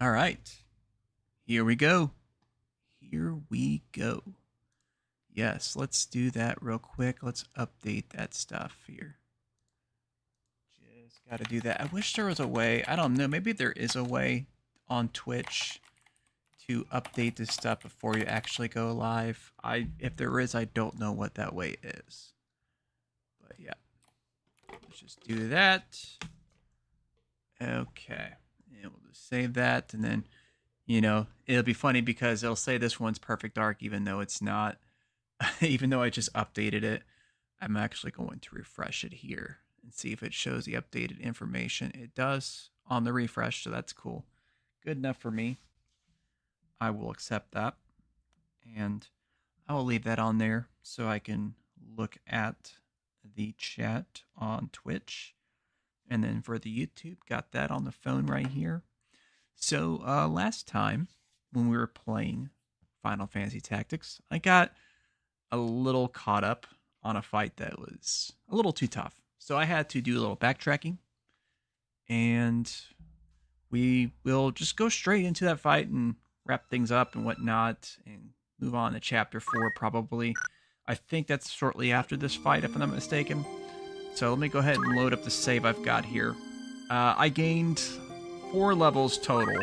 All right. Here we go. Here we go. Yes, let's do that real quick. Let's update that stuff here. Just got to do that. I wish there was a way. I don't know. Maybe there is a way on Twitch to update this stuff before you actually go live. If there is, I don't know what that way is. But yeah. Let's just do that. Okay. And we'll just save that, and then, you know, it'll be funny because it'll say this one's perfect dark even though it's not. Even though I just updated it, I'm actually going to refresh it here and see if it shows the updated information. It does on the refresh, so that's cool. Good enough for me. I will accept that. And I will leave that on there so I can look at the chat on Twitch. And then for the YouTube, got that on the phone right here. So last time when we were playing Final Fantasy Tactics, I got a little caught up on a fight that was a little too tough. So I had to do a little backtracking. And we will just go straight into that fight and wrap things up and whatnot and move on to Chapter 4 probably. I think that's shortly after this fight, if I'm not mistaken. So let me go ahead and load up the save I've got here. I gained 4 levels total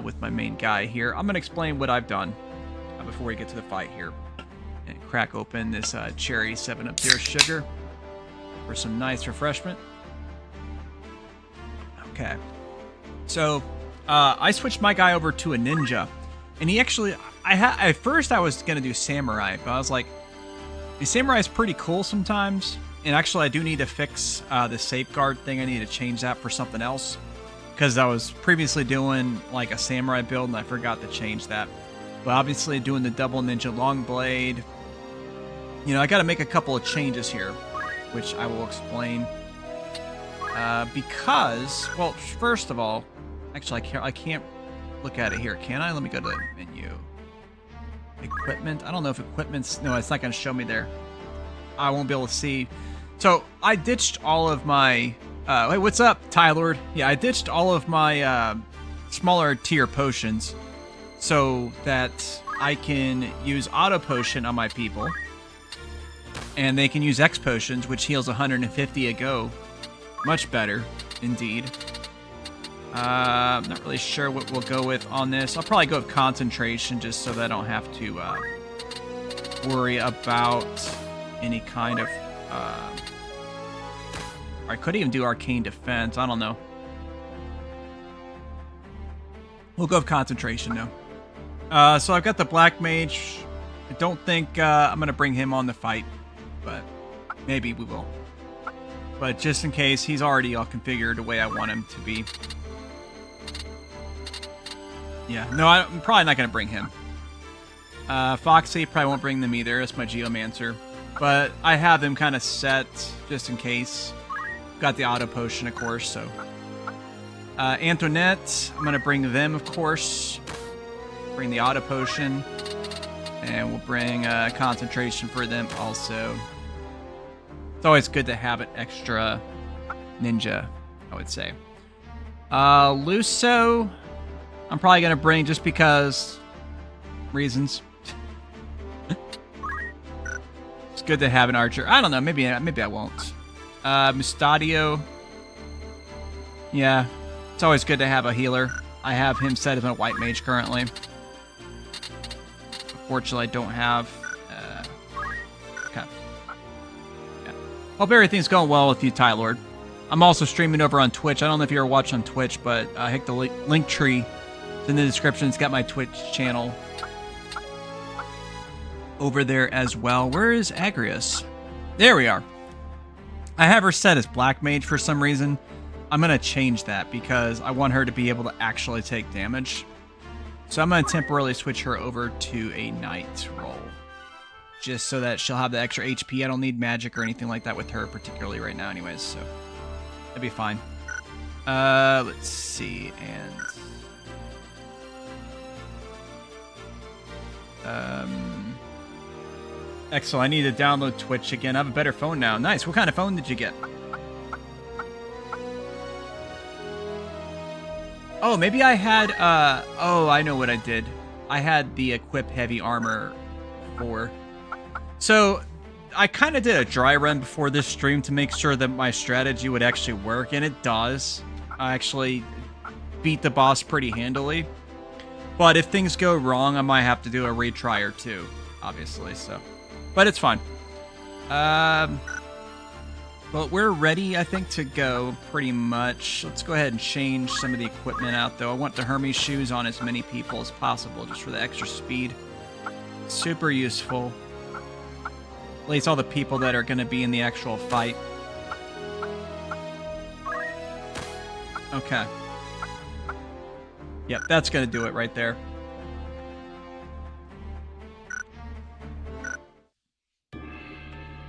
with my main guy here. I'm going to explain what I've done before we get to the fight here. And crack open this cherry 7-Up Pure Sugar for some nice refreshment. Okay. So I switched my guy over to a ninja. And he actually... at first I was going to do samurai, but I was like, the samurai is pretty cool sometimes. And actually, I do need to fix the safeguard thing. I need to change that for something else. Because I was previously doing like a samurai build and I forgot to change that. But obviously doing the double ninja long blade. You know, I got to make a couple of changes here. Which I will explain. Because, well, first of all. Actually, I can't look at it here. Can I? Let me go to the menu. Equipment. I don't know if equipment's... No, it's not going to show me there. I won't be able to see... So, I ditched all of my... hey, what's up, Tylord? Yeah, I ditched all of my smaller tier potions so that I can use auto potion on my people. And they can use X potions, which heals 150 a go. Much better, indeed. I'm not really sure what we'll go with on this. I'll probably go with concentration just so that I don't have to worry about any kind of... I could even do arcane defense. I don't know. We'll go with concentration now. So I've got the black mage. I don't think I'm going to bring him on the fight, but maybe we will. But just in case, he's already all configured the way I want him to be. Yeah, no, I'm probably not going to bring him. Foxy, probably won't bring them either. That's my Geomancer. But I have them kind of set just in case. Got the auto potion, of course, so. Antoinette, I'm going to bring them, of course. Bring the auto potion. And we'll bring concentration for them also. It's always good to have an extra ninja, I would say. Luso, I'm probably going to bring just because reasons. It's good to have an archer. I don't know. Maybe I won't. Mustadio. Yeah. It's always good to have a healer. I have him set as a white mage currently. Unfortunately, I don't have... okay. Yeah. Hope everything's going well with you, Tylord. I'm also streaming over on Twitch. I don't know if you're watching on Twitch, but I hit the link tree. It's in the description. It's got my Twitch channel over there as well. Where is Agrius? There we are. I have her set as Black Mage for some reason. I'm going to change that because I want her to be able to actually take damage. So I'm going to temporarily switch her over to a Knight role. Just so that she'll have the extra HP. I don't need magic or anything like that with her particularly right now anyways. So that'd be fine. Let's see. And... excellent. I need to download Twitch again. I have a better phone now. Nice. What kind of phone did you get? Oh, maybe I had, oh, I know what I did. I had the equip heavy armor for. So, I kind of did a dry run before this stream to make sure that my strategy would actually work, and it does. I actually beat the boss pretty handily. But if things go wrong, I might have to do a retry or two, obviously, so. But it's fine. Well, we're ready, I think, to go, pretty much. Let's go ahead and change some of the equipment out, though. I want the Hermes shoes on as many people as possible, just for the extra speed. Super useful. At least all the people that are going to be in the actual fight. Okay. Yep, that's going to do it right there.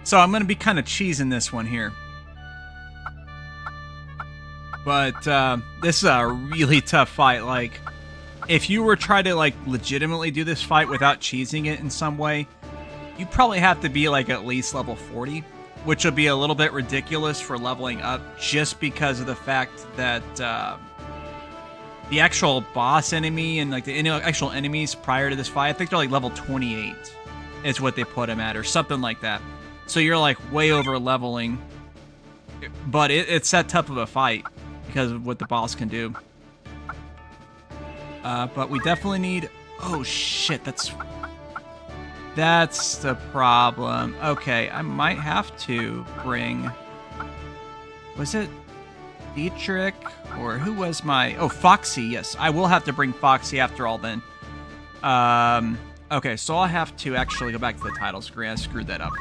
So I'm going to be kind of cheesing this one here. But this is a really tough fight. Like, if you were trying to, like, legitimately do this fight without cheesing it in some way, you'd probably have to be, like, at least level 40. Which would be a little bit ridiculous for leveling up just because of the fact that the actual boss enemy and, like, the actual enemies prior to this fight, I think they're, like, level 28 is what they put him at, or something like that. So you're, like, way over leveling. But it's that tough of a fight because of what the boss can do. But we definitely need... Oh, shit, that's the problem. Okay, I might have to bring... Was it Dietrich? Or who was my... Oh, Foxy, yes. I will have to bring Foxy after all then. Okay, so I'll have to actually go back to the title screen. I screwed that up.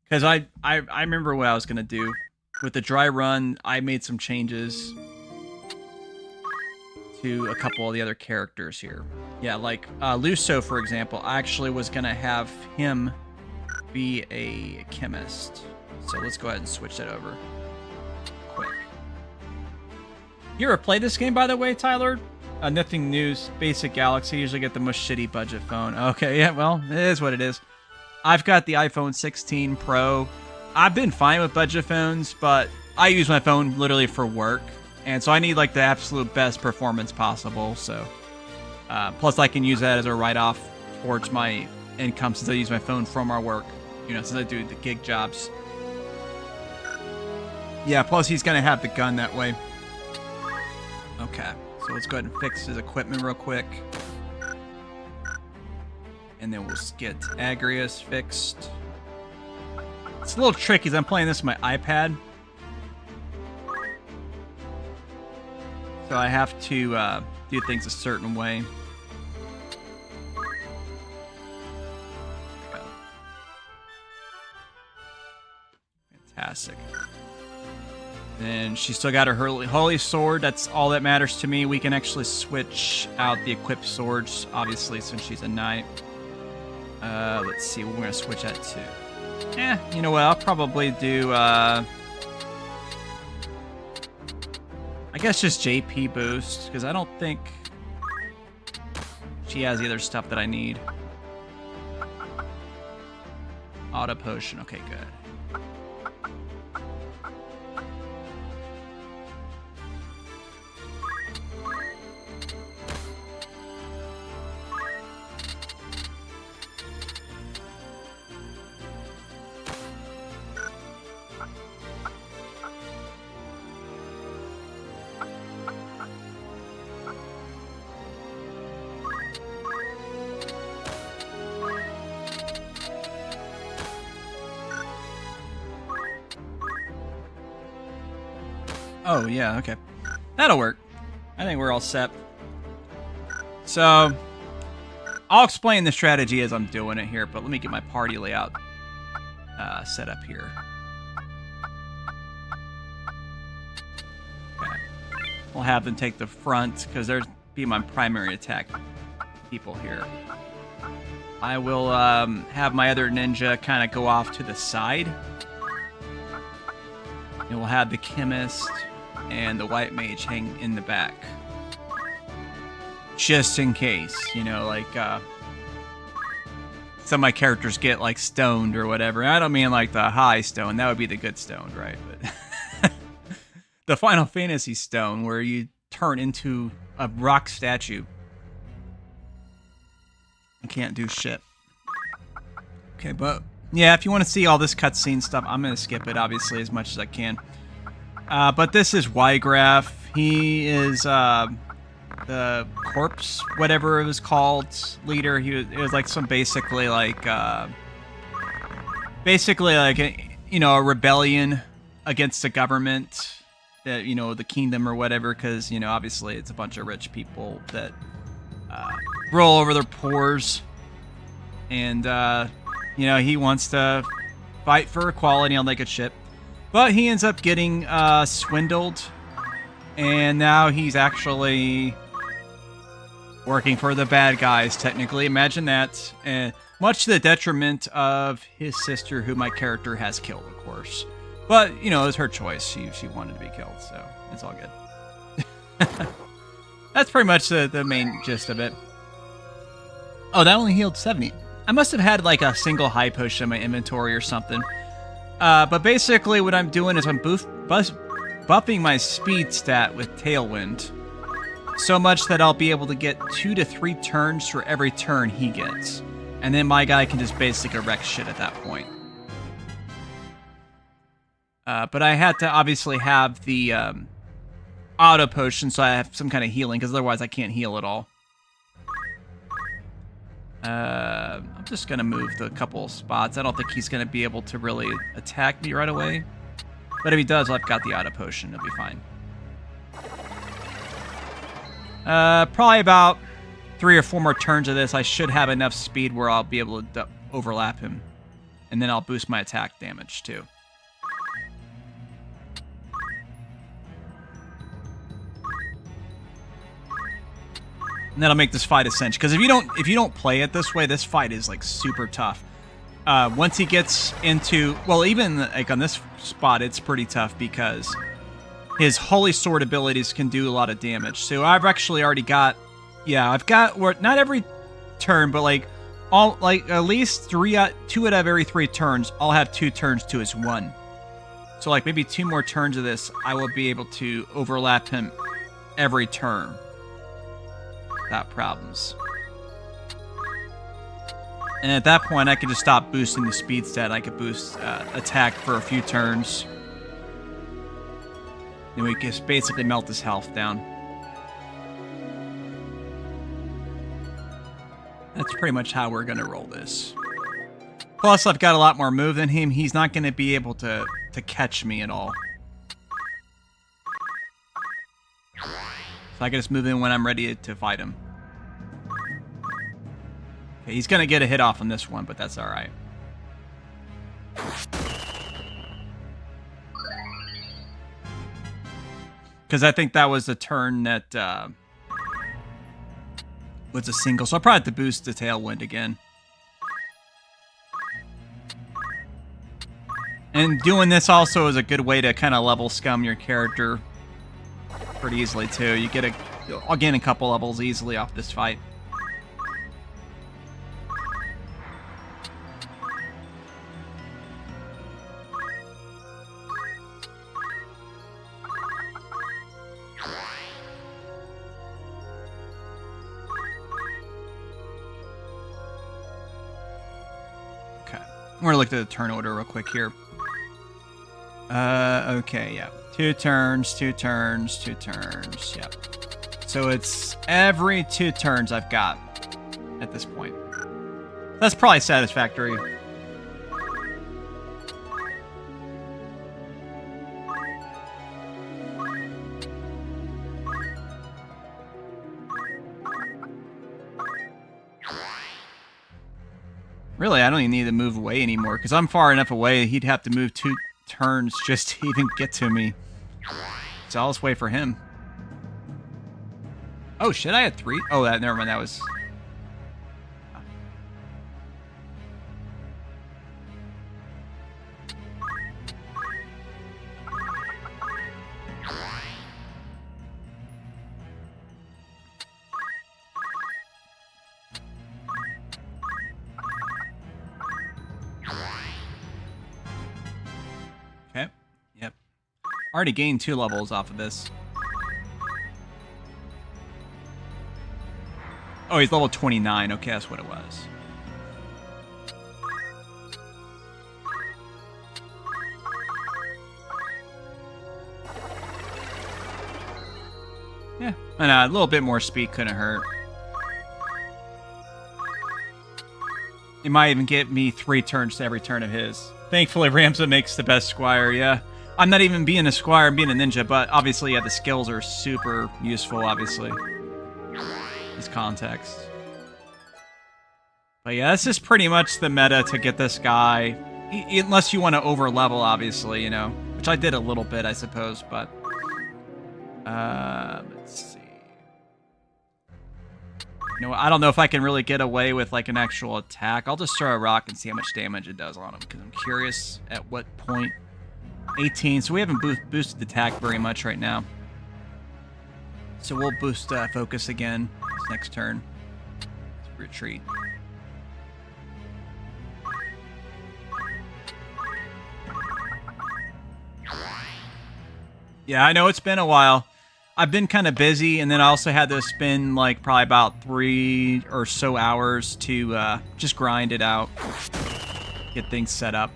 Because I remember what I was going to do. With the dry run, I made some changes to a couple of the other characters here. Yeah, like Luso, for example, I actually was going to have him be a chemist. So let's go ahead and switch that over quick. You ever played this game, by the way, Tyler? Nothing news. Basic Galaxy. Usually get the most shitty budget phone. Okay, yeah, well, it is what it is. I've got the iPhone 16 Pro. I've been fine with budget phones, but I use my phone literally for work. And so I need, like, the absolute best performance possible, so... plus I can use that as a write-off towards my income since I use my phone from our work. You know, since I do the gig jobs. Yeah, plus he's gonna have the gun that way. Okay, so let's go ahead and fix his equipment real quick. And then we'll get Agrius fixed. It's a little tricky because I'm playing this on my iPad. So I have to do things a certain way. Fantastic. And she still got her holy sword. That's all that matters to me. We can actually switch out the equipped swords, obviously, since she's a knight. Let's see what we're going to switch that to. You know what? I'll probably do, I guess just JP boost, because I don't think she has the other stuff that I need. Auto potion. Okay, good. Oh, yeah, okay. That'll work. I think we're all set. So, I'll explain the strategy as I'm doing it here, but let me get my party layout set up here. Okay. We'll have them take the front, because there'll be my primary attack people here. I will have my other ninja kind of go off to the side. And we'll have the chemist and the white mage hang in the back. Just in case, you know, like, some of my characters get, like, stoned or whatever. I don't mean, like, the high stone. That would be the good stone, right? But the Final Fantasy stone, where you turn into a rock statue. I can't do shit. Okay, but yeah, if you want to see all this cutscene stuff, I'm going to skip it, obviously, as much as I can. But this is Wiegraf. He is the corpse, whatever it was called, leader. It was like some basically like a a rebellion against the government, that the kingdom or whatever, because obviously it's a bunch of rich people that roll over their pores, and he wants to fight for equality on like a ship, but he ends up getting swindled, and now he's actually working for the bad guys, technically. Imagine that. And much to the detriment of his sister, who my character has killed, of course. But, it was her choice. She wanted to be killed, so it's all good. That's pretty much the main gist of it. Oh, that only healed 70. I must have had like a single high potion in my inventory or something. But basically what I'm doing is I'm buffing my speed stat with Tailwind. So much that I'll be able to get 2 to 3 turns for every turn he gets. And then my guy can just basically wreck shit at that point. But I had to obviously have the auto potion, so I have some kind of healing, because otherwise I can't heal at all. I'm just going to move the couple spots. I don't think he's going to be able to really attack me right away. But if he does, I've got the auto potion. It'll be fine. Probably about 3 or 4 more turns of this. I should have enough speed where I'll be able to overlap him. And then I'll boost my attack damage, too. And that'll make this fight essential. Because if you don't play it this way, this fight is like super tough. Once he gets into, well, even like on this spot, it's pretty tough because his Holy Sword abilities can do a lot of damage. So I've actually already got, I've got, not every turn, but like at least 2 out of every 3 turns, I'll have 2 turns to his 1. So like maybe 2 more turns of this, I will be able to overlap him every turn without problems. And at that point, I can just stop boosting the speed stat. I could boost attack for a few turns. Then we just basically melt his health down. That's pretty much how we're going to roll this. Plus, I've got a lot more move than him. He's not going to be able to catch me at all. So I can just move in when I'm ready to fight him. Okay, he's going to get a hit off on this one, but that's alright. Because I think that was the turn that was a single. So I'll probably have to boost the Tailwind again. And doing this also is a good way to kind of level scum your character pretty easily too. I'll gain a couple levels easily off this fight. Okay, we're gonna look at the turn order real quick here. Okay, yeah. 2 turns, 2 turns, 2 turns, yep. So it's every 2 turns I've got at this point. That's probably satisfactory. Really, I don't even need to move away anymore, because I'm far enough away he'd have to move 2 turns just to even get to me. So I'll just wait for him. Oh shit, I had 3? Oh, never mind, that was... Okay, yep. Already gained 2 levels off of this. Oh, he's level 29. Okay, that's what it was. Yeah, and a little bit more speed couldn't hurt. It might even get me 3 turns to every turn of his. Thankfully, Ramza makes the best squire, yeah. I'm not even being a squire, I'm being a ninja, but obviously, yeah, the skills are super useful, obviously. This context. But yeah, this is pretty much the meta to get this guy. Unless you want to over-level, obviously, you know. Which I did a little bit, I suppose, but... let's see. You know, I don't know if I can really get away with, like, an actual attack. I'll just throw a rock and see how much damage it does on him, because I'm curious at what point. 18, so we haven't boosted the attack very much right now. So we'll boost focus again this next turn. Let's retreat. Yeah, I know it's been a while. I've been kind of busy, and then I also had to spend like probably about 3 or so hours to just grind it out, get things set up.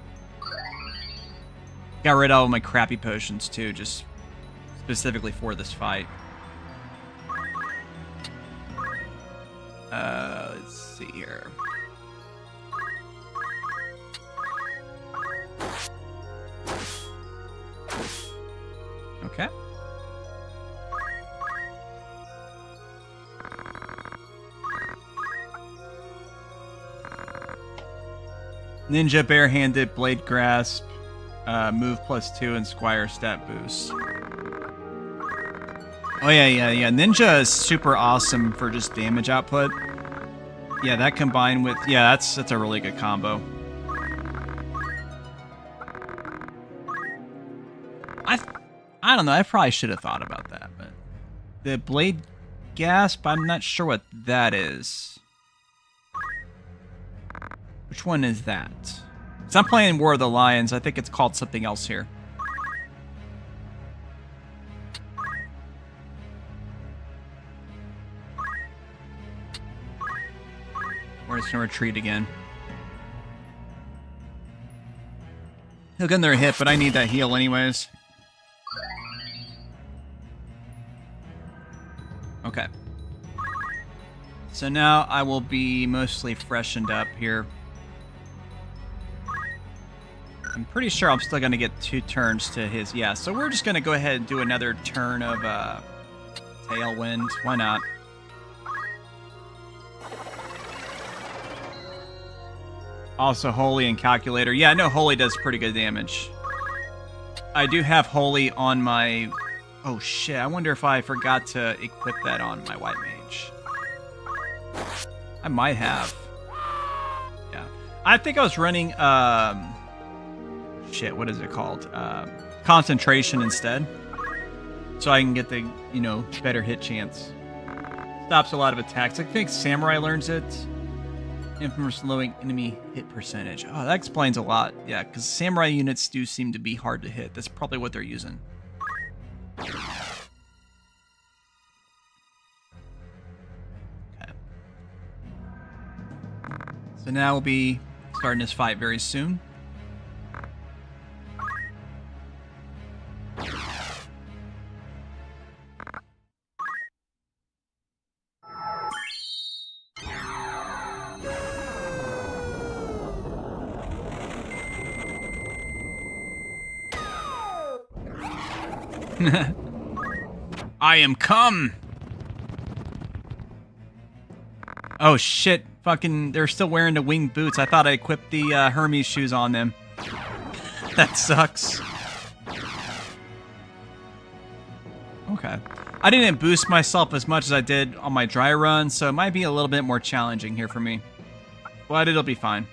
Got rid of all my crappy potions too, just specifically for this fight. Let's see here. Okay. Ninja barehanded blade grasp, move +2 and squire stat boost. Oh yeah. Ninja is super awesome for just damage output. Yeah, that combined with that's a really good combo. I don't know. I probably should have thought about that, but the blade gasp, I'm not sure what that is. Which one is that? So I'm playing War of the Lions. I think it's called something else here. We're just gonna retreat again. He'll get another hit, but I need that heal anyways. Okay. So now I will be mostly freshened up here. I'm pretty sure I'm still going to get 2 turns to his... Yeah, so we're just going to go ahead and do another turn of Tailwind. Why not? Also, Holy and Calculator. Yeah, I know Holy does pretty good damage. I do have Holy on my... Oh, shit. I wonder if I forgot to equip that on my White Mage. I might have. Yeah. I think I was running... Shit, what is it called? Concentration instead. So I can get the, you know, better hit chance. Stops a lot of attacks. I think Samurai learns it. Infamous lowering enemy hit percentage. Oh, that explains a lot. Yeah, because Samurai units do seem to be hard to hit. That's probably what they're using. Okay. So now we'll be starting this fight very soon. I am come. Oh shit, fucking, they're still wearing the winged boots. I thought I equipped the Hermes shoes on them. That sucks. Okay. I didn't boost myself as much as I did on my dry run, so it might be a little bit more challenging here for me. But it'll be fine.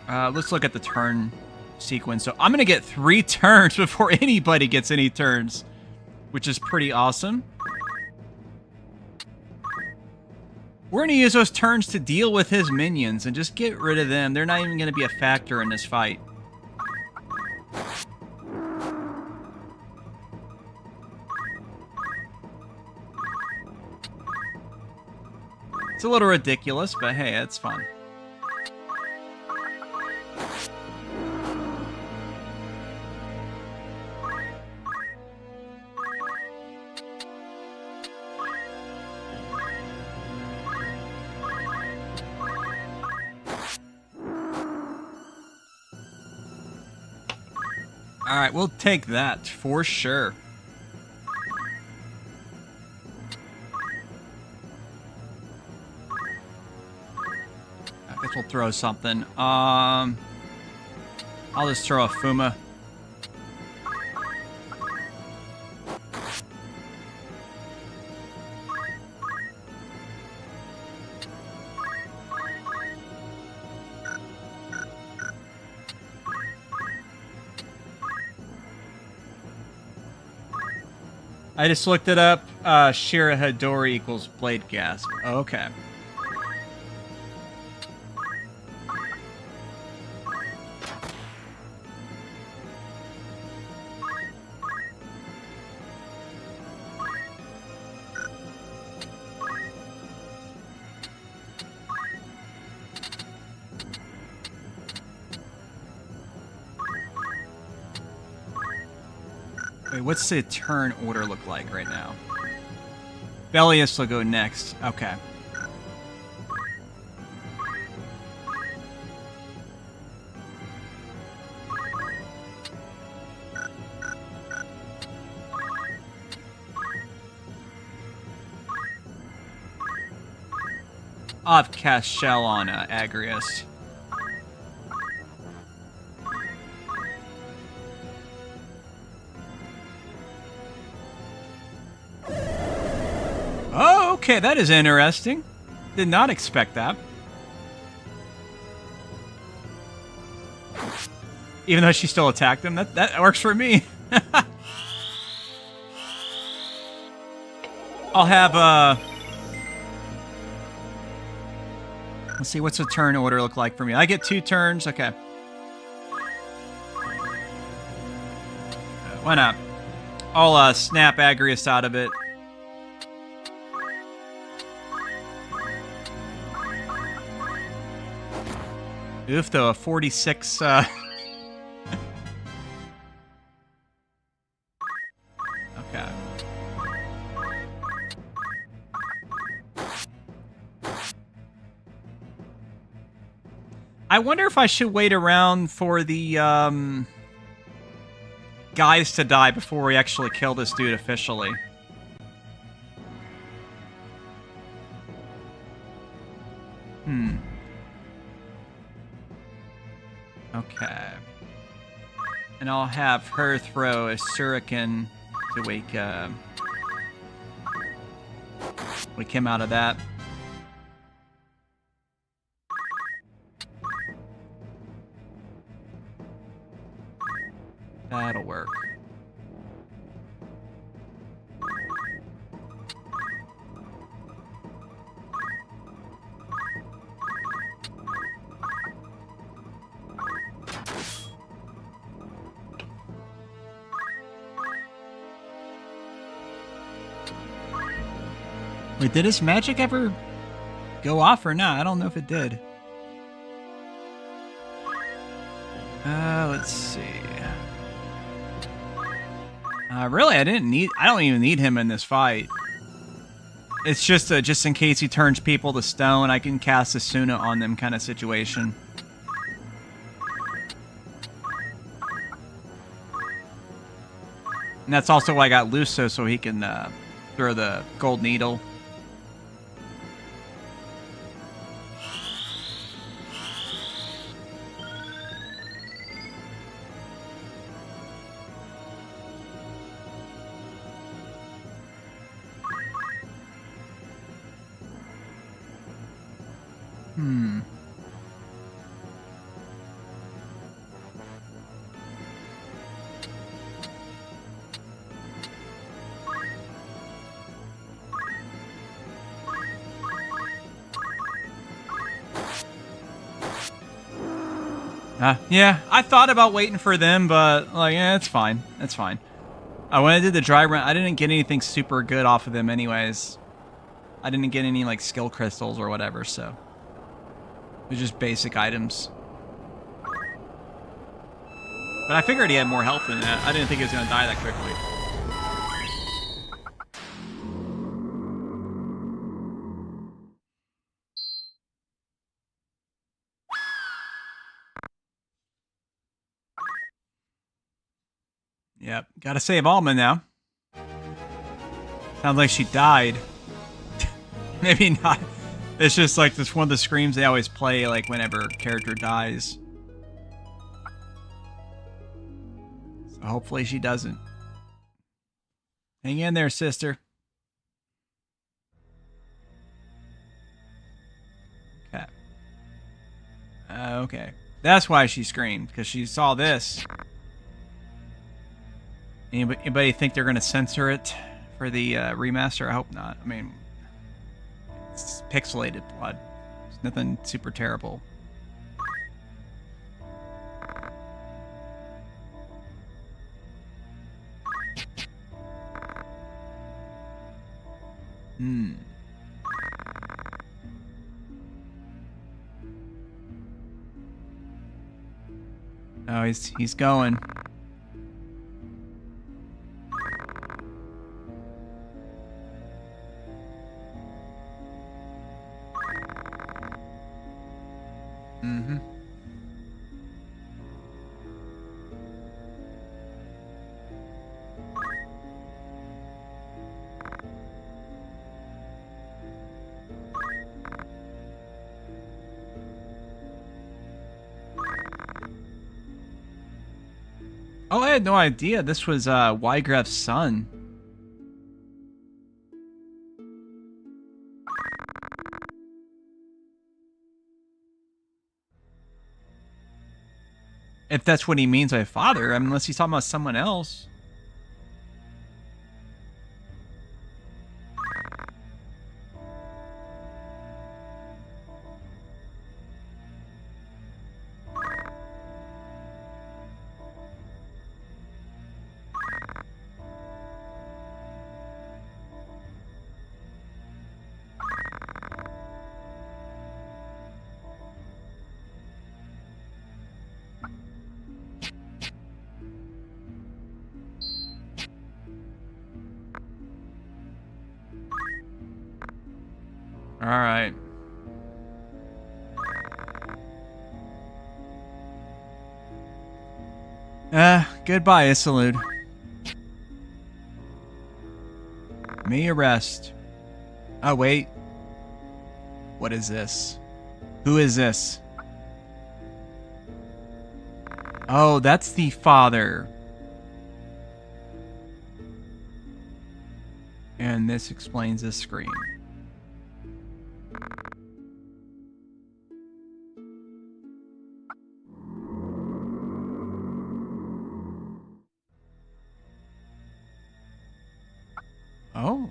Let's look at the turn sequence. So I'm going to get 3 turns before anybody gets any turns, which is pretty awesome. We're going to use those turns to deal with his minions and just get rid of them. They're not even going to be a factor in this fight. It's a little ridiculous, but hey, it's fun. Alright, we'll take that for sure. I guess we'll throw something. I'll just throw a Fuma. I just looked it up. Shira Hadori equals Blade Gasp. Okay. Wait, what's the turn order look like right now? Bellius will go next. Okay. I'll have cast Shell on Agrius. Oh, okay, that is interesting. Did not expect that. Even though she still attacked him, that works for me. I'll have, let's see, what's the turn order look like for me? I get 2 turns, okay. Why not? I'll, snap Agrius out of it. Oof, though, a 46, Okay. I wonder if I should wait around for the, guys to die before we actually kill this dude officially. Okay. And I'll have her throw a shuriken to wake him out of that. That'll work. Wait, did his magic ever go off or not? I don't know if it did. Let's see. Really, I don't even need him in this fight. It's just just in case he turns people to stone, I can cast Asuna on them kind of situation. And that's also why I got Luso, so he can throw the gold needle. Yeah, I thought about waiting for them, but, like, yeah, it's fine. It's fine. When I did the dry run, I didn't get anything super good off of them anyways. I didn't get any like skill crystals or whatever, so it was just basic items. But I figured he had more health than that. I didn't think he was gonna die that quickly. Yep, gotta save Alma now. Sounds like she died. Maybe not. It's just like this one of the screams they always play like whenever a character dies. So hopefully she doesn't. Hang in there, sister. Okay. Okay. That's why she screamed, because she saw this. Anybody think they're going to censor it for the remaster? I hope not. I mean, it's pixelated blood. It's nothing super terrible. Oh, he's going. Oh, I had no idea this was Wiegraf's son. If that's what he means by father, I mean, unless he's talking about someone else. All right. Goodbye, Isolde. May you rest. Oh, wait. What is this? Who is this? Oh, that's the father. And this explains this scream. Oh.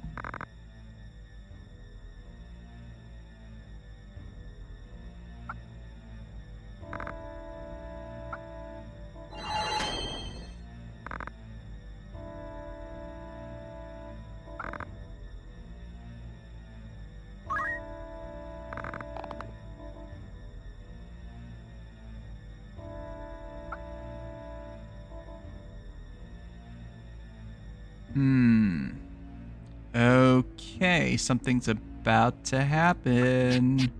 Okay, something's about to happen.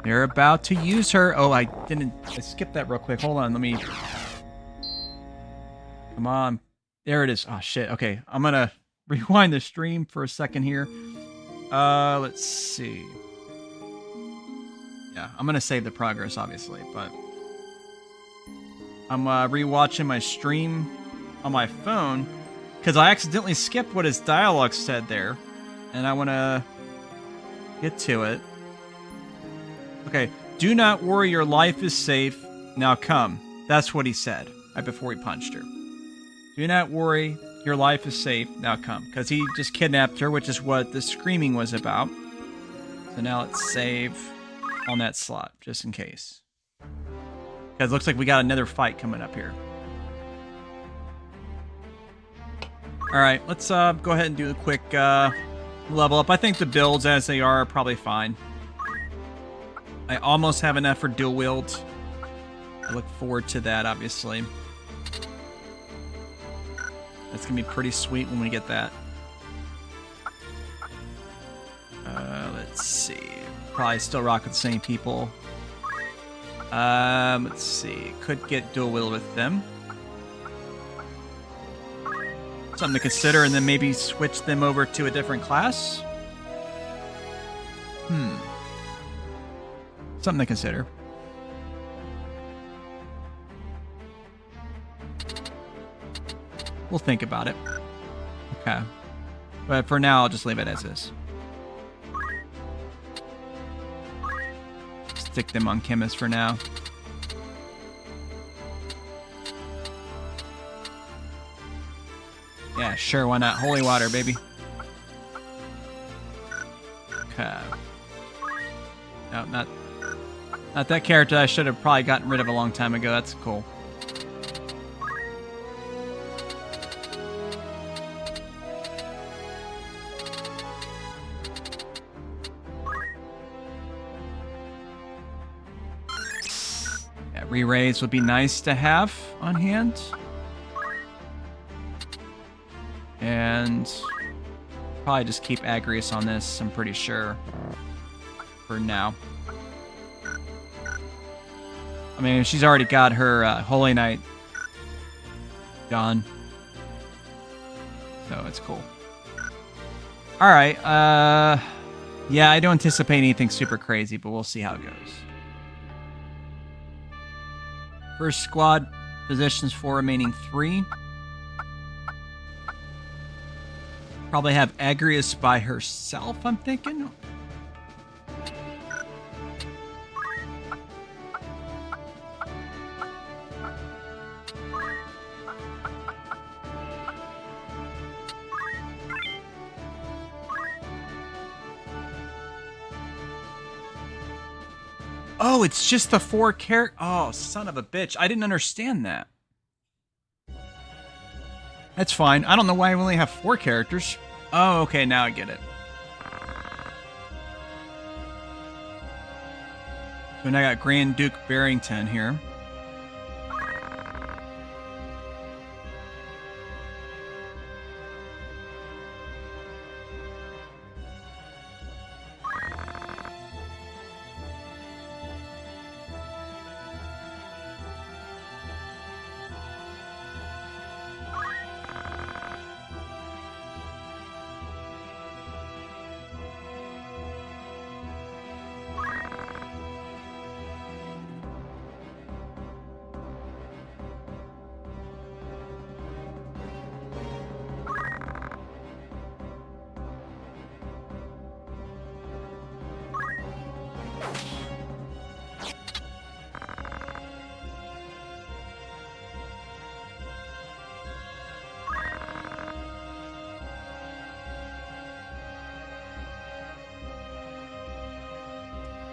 They're about to use her. Oh, I skipped that real quick. Hold on, let me... Come on. There it is. Oh, shit. Okay, I'm gonna rewind the stream for a second here. Let's see. Yeah, I'm gonna save the progress, obviously, but... I'm rewatching my stream on my phone because I accidentally skipped what his dialogue said there, and I want to get to it. Okay, do not worry, your life is safe. Now come. That's what he said right before he punched her. Do not worry, your life is safe. Now come. Because he just kidnapped her, which is what the screaming was about. So now let's save on that slot, just in case. Because it looks like we got another fight coming up here. All right, let's go ahead and do a quick level up. I think the builds as they are probably fine. I almost have enough for dual wield. I look forward to that, obviously. That's going to be pretty sweet when we get that. Let's see. Probably still rock with the same people. Let's see. Could get dual wield with them. Something to consider, and then maybe switch them over to a different class. Something to consider. We'll think about it. Okay. But for now, I'll just leave it as is. Stick them on Chemist for now. Yeah, sure, why not? Holy water, baby. Okay. No, not that character I should have probably gotten rid of a long time ago. That's cool. Yeah, re-raise would be nice to have on hand. And probably just keep Agrius on this, I'm pretty sure. For now. I mean, she's already got her Holy Knight done. So it's cool. Alright, yeah, I don't anticipate anything super crazy, but we'll see how it goes. First squad, positions 4, remaining 3. Probably have Agrius by herself, I'm thinking. Oh, it's just the 4 characters. Oh, son of a bitch. I didn't understand that. That's fine. I don't know why I only have 4 characters. Oh, okay, now I get it. So now I got Grand Duke Barrington here.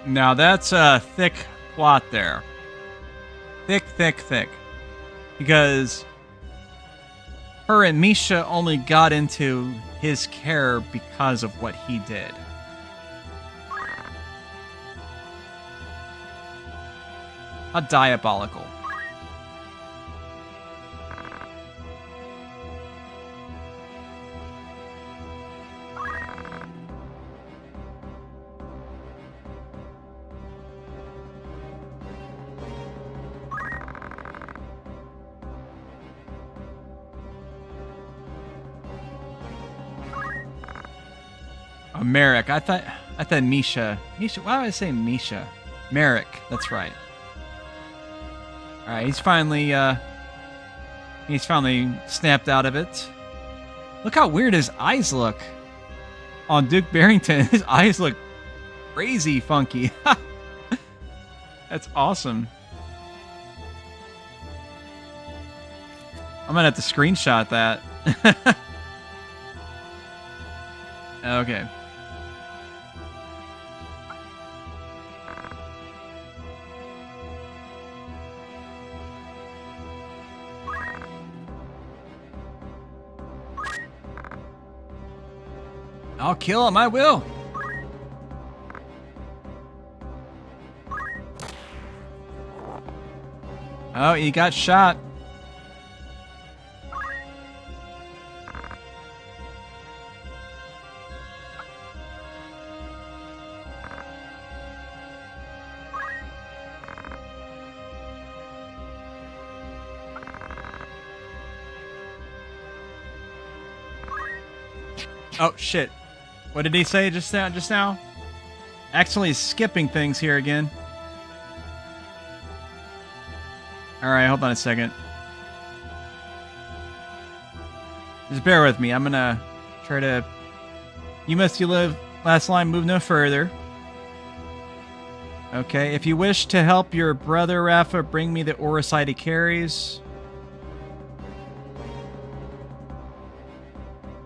Now that's a thick plot there. Thick, thick, thick. Because her and Misha only got into his care because of what he did. How diabolical. Merrick. I thought Misha. Misha. Why would I say Misha? Merrick. That's right. All right. He's finally snapped out of it. Look how weird his eyes look on Duke Barrington. His eyes look crazy funky. That's awesome. I'm gonna have to screenshot that. Okay. I'll kill him, I will. Oh, he got shot. Oh, shit. What did he say just now? Accidentally skipping things here again. Alright, hold on a second. Just bear with me. I'm gonna try to... You must live. Last line, move no further. Okay, if you wish to help your brother, Rafa, bring me the Orosite he carries.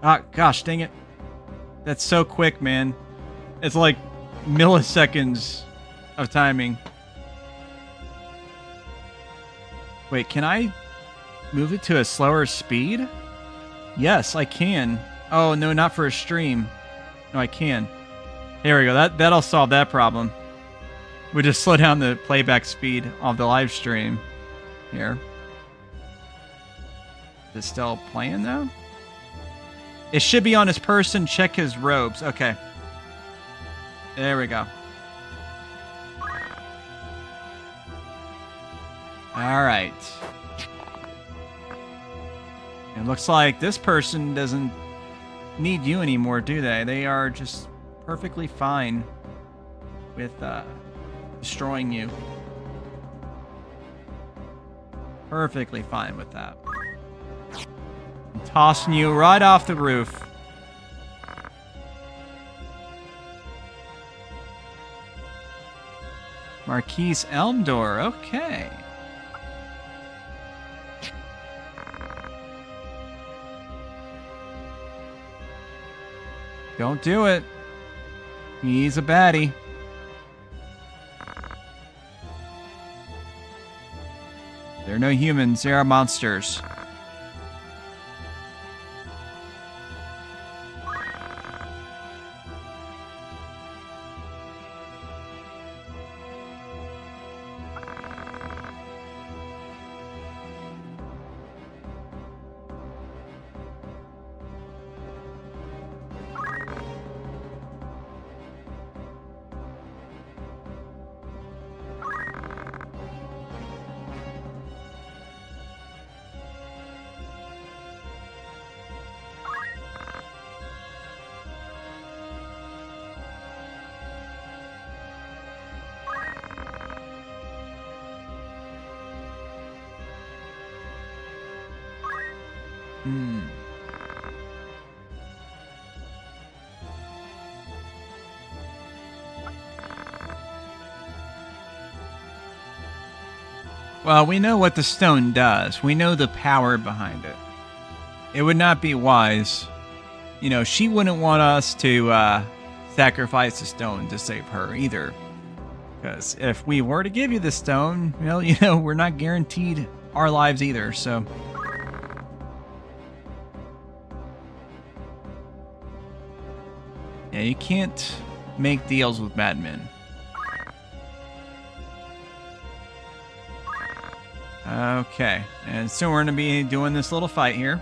Ah, gosh, dang it. That's so quick, man. It's like milliseconds of timing. Wait, can I move it to a slower speed? Yes, I can. Oh, no, not for a stream. No, I can. There we go. That'll solve that problem. We just slow down the playback speed of the live stream. Here. Is it still playing, though? It should be on his person. Check his robes. Okay. There we go. Alright. It looks like this person doesn't need you anymore, do they? They are just perfectly fine with destroying you. Perfectly fine with that. And tossing you right off the roof. Marquise Elmdor, okay. Don't do it. He's a baddie. They're no humans, they are monsters. Well, we know what the stone does. We know the power behind it. It would not be wise. You know, she wouldn't want us to sacrifice the stone to save her either. Because if we were to give you the stone, well, you know, we're not guaranteed our lives either, so... Yeah, you can't make deals with madmen. Okay, and so we're going to be doing this little fight here.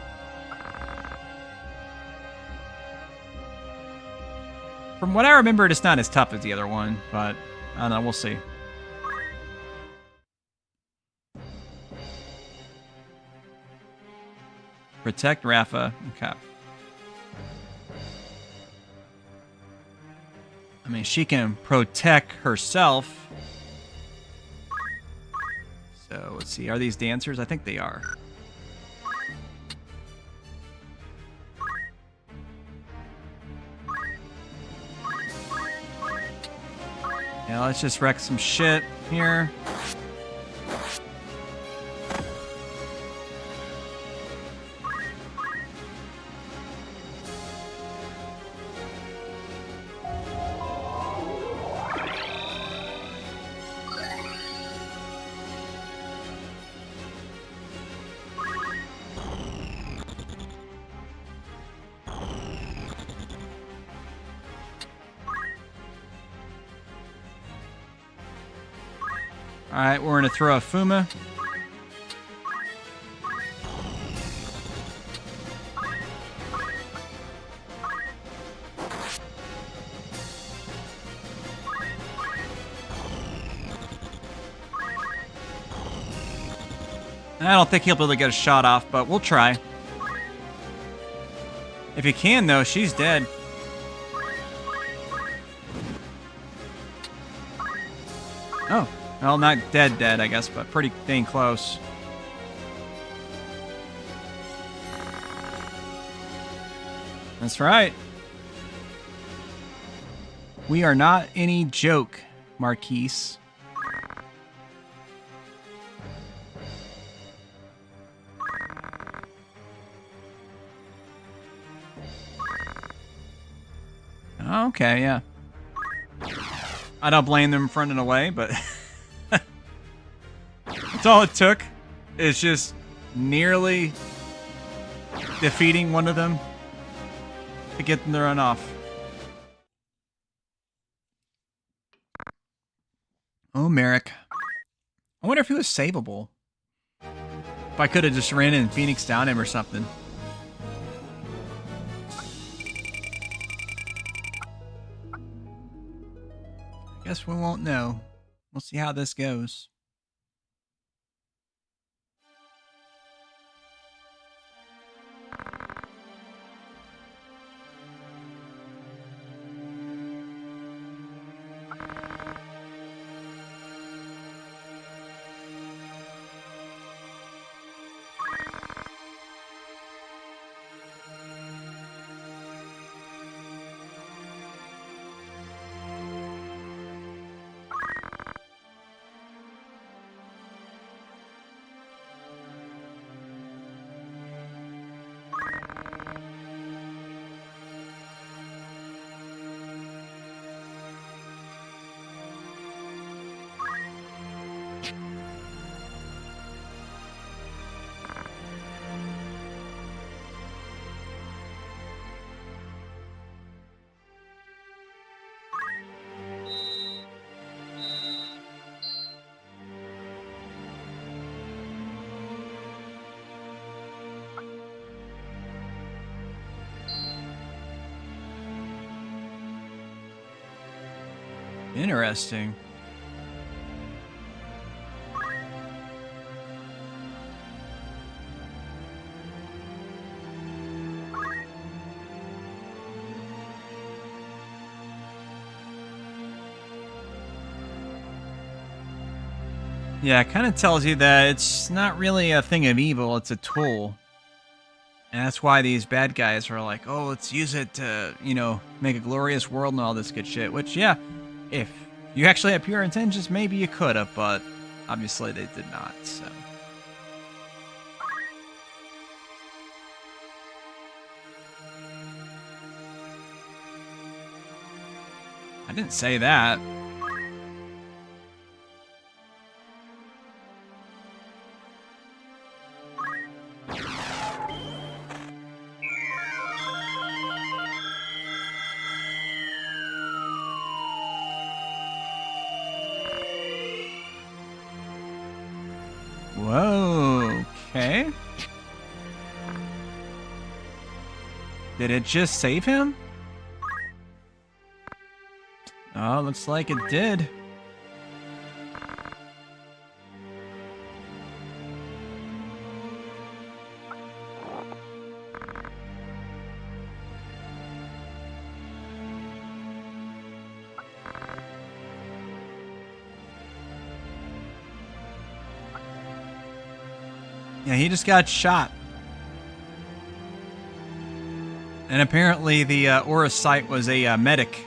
From what I remember, it's not as tough as the other one, but I don't know, we'll see. Protect Rafa. Okay. I mean, she can protect herself. So, let's see. Are these dancers? I think they are. Yeah, let's just wreck some shit here. Alright, we're gonna throw a Fuma. I don't think he'll be able to get a shot off, but we'll try. If he can, though, she's dead. Oh. Well, not dead, I guess, but pretty dang close. That's right. We are not any joke, Marquise. Okay, yeah. I don't blame them for running away, but that's all it took. It's just nearly defeating one of them to get them to run off. Oh, Merrick. I wonder if he was savable. If I could have just ran in and Phoenix down him or something. Guess we won't know. We'll see how this goes. Interesting. Yeah, it kind of tells you that it's not really a thing of evil, it's a tool. And that's why these bad guys are like, oh, let's use it to, you know, make a glorious world and all this good shit. Which, yeah, if you actually had pure intentions, maybe you could have, but obviously they did not, so. I didn't say that. Whoa, okay. Did it just save him? Oh, looks like it did. Yeah, he just got shot. And apparently the Aura site was a medic.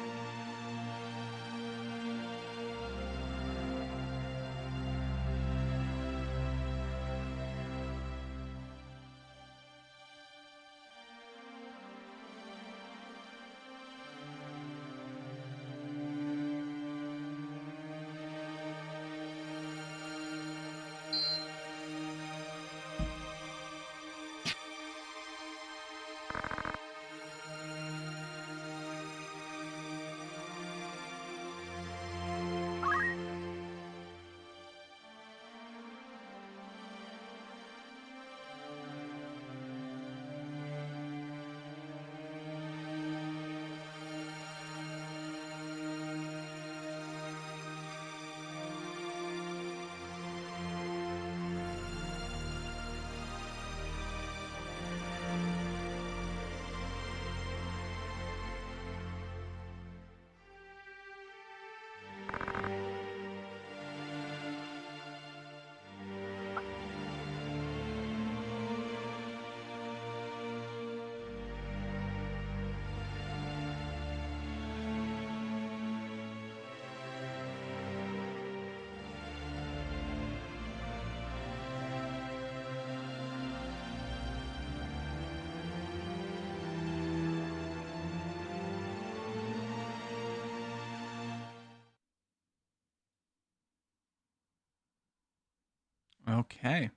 Okay.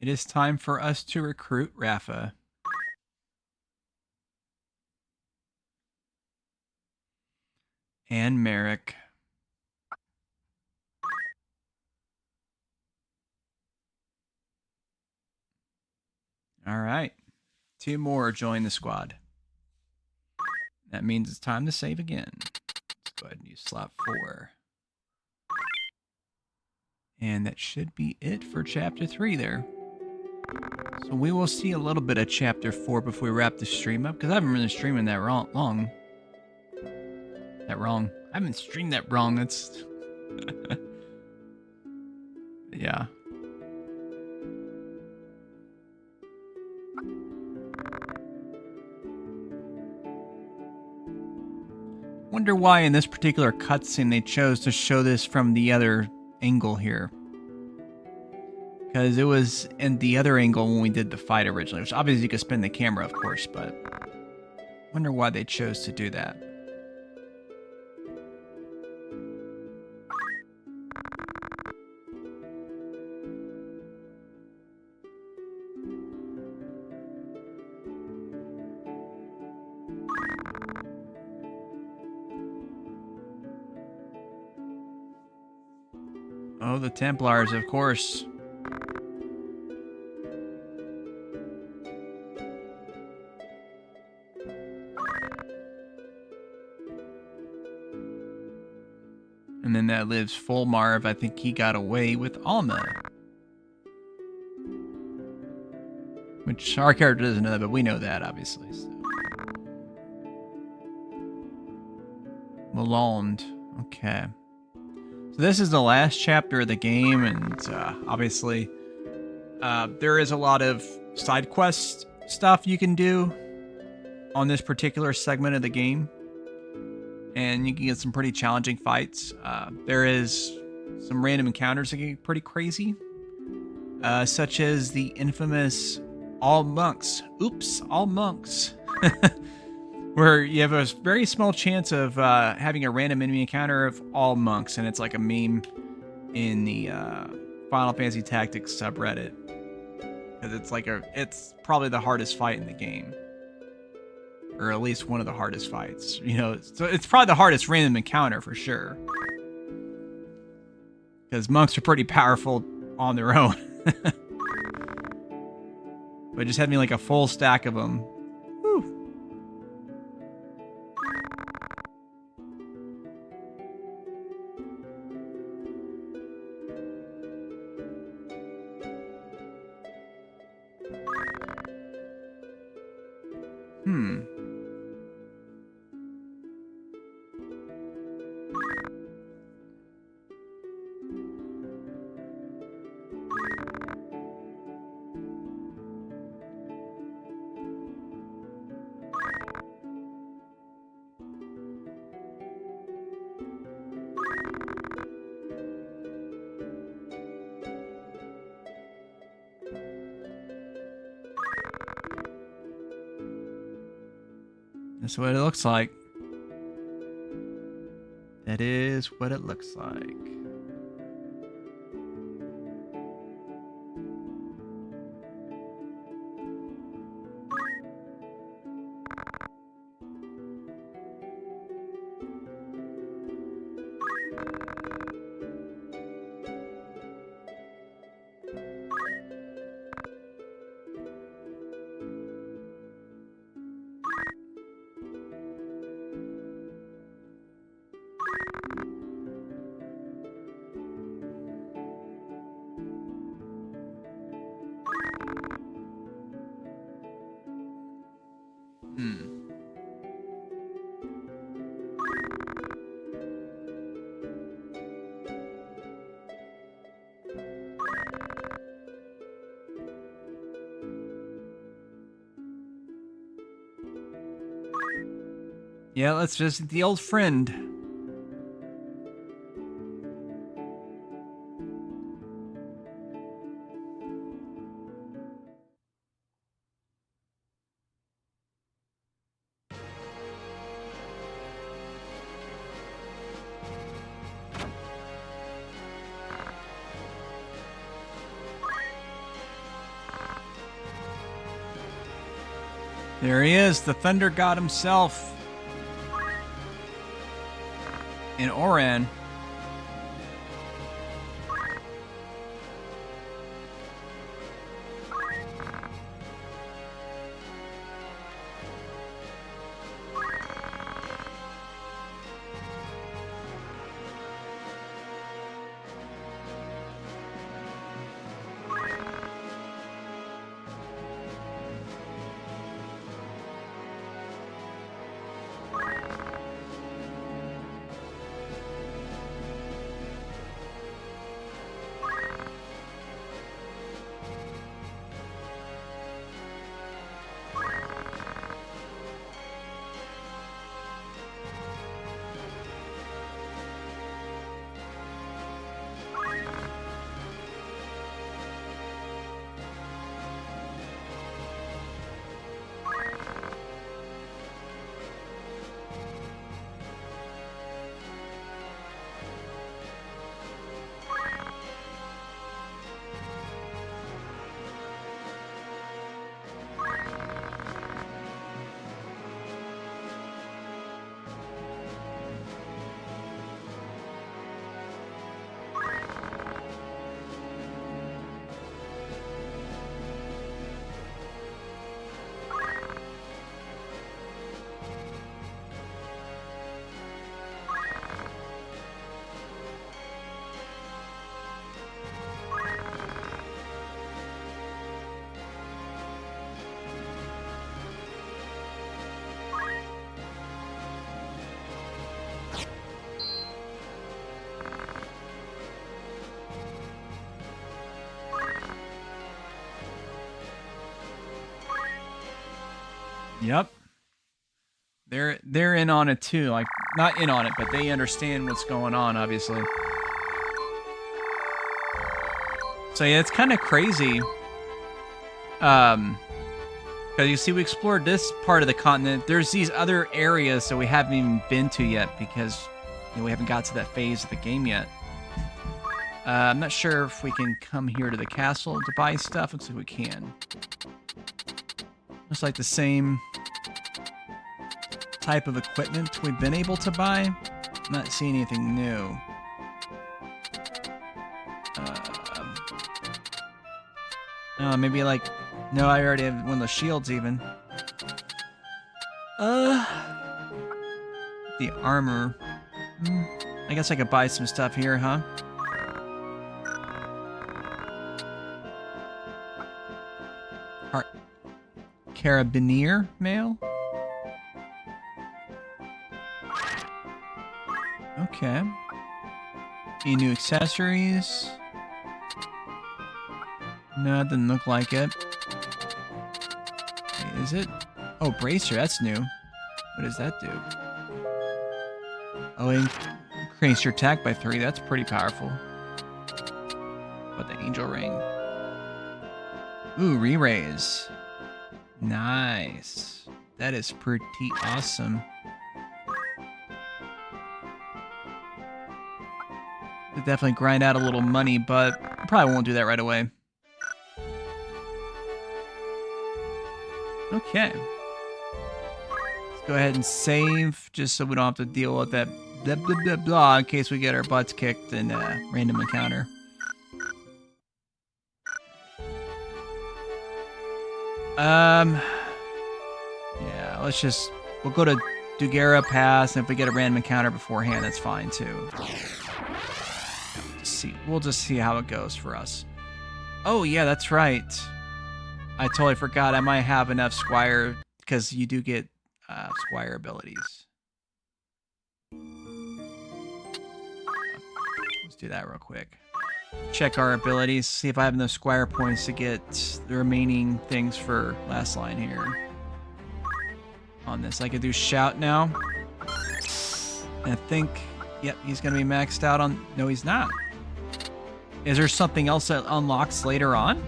It is time for us to recruit Rafa. And Merrick. All right. 2 more join the squad. That means it's time to save again. Let's go ahead and use slot 4. And that should be it for chapter 3 there. So we will see a little bit of chapter 4 before we wrap the stream up, because I haven't been streaming that long. I haven't streamed that wrong. That's... yeah. Wonder why in this particular cutscene they chose to show this from the other angle here. Because it was in the other angle when we did the fight originally, which obviously you could spin the camera, of course, but wonder why they chose to do that. Oh, the Templars, of course. And then that lives full Marv. I think he got away with Alma. Which our character doesn't know that, but we know that, obviously. So. Malonde. Okay. So this is the last chapter of the game, and obviously there is a lot of side quest stuff you can do on this particular segment of the game. And you can get some pretty challenging fights. There is some random encounters that get pretty crazy. Such as the infamous All Monks. Oops, All Monks. Where you have a very small chance of having a random enemy encounter of all monks, and it's like a meme in the Final Fantasy Tactics subreddit. Because it's probably the hardest fight in the game. Or at least one of the hardest fights. You know, so it's probably the hardest random encounter for sure. Because monks are pretty powerful on their own. But just having like a full stack of them. Whew. That's what it looks like. That is what it looks like. Yeah, let's visit the old friend. There he is, the Thunder God himself. In Oran. Yep. They're in on it too. Like, not in on it, but they understand what's going on, obviously. So yeah, it's kind of crazy. Because you see, we explored this part of the continent. There's these other areas that we haven't even been to yet because we haven't got to that phase of the game yet. I'm not sure if we can come here to the castle to buy stuff. Looks like we can. Looks like the same type of equipment we've been able to buy. I'm not seeing anything new. Maybe like... No, I already have one of the shields even. The armor. I guess I could buy some stuff here, huh? Carabinier mail? Okay. Any new accessories? No, it didn't look like it. Wait, is it? Oh, bracer, that's new. What does that do? Oh, increase your attack by 3. That's pretty powerful. But the angel ring. Ooh, re-raise. Nice. That is pretty awesome. Could definitely grind out a little money, but I probably won't do that right away. Okay. Let's go ahead and save, just so we don't have to deal with that blah, blah, blah, blah in case we get our butts kicked in a random encounter. Yeah, we'll go to Dugera Pass, and if we get a random encounter beforehand, that's fine too. We'll just see how it goes for us. Oh yeah, that's right. I totally forgot. I might have enough Squire, because you do get Squire abilities. Let's do that real quick. Check our abilities, see if I have enough Squire points to get the remaining things for last line here. On this, I could do Shout now. And I think, yep, he's going to be maxed out on... No, he's not. Is there something else that unlocks later on?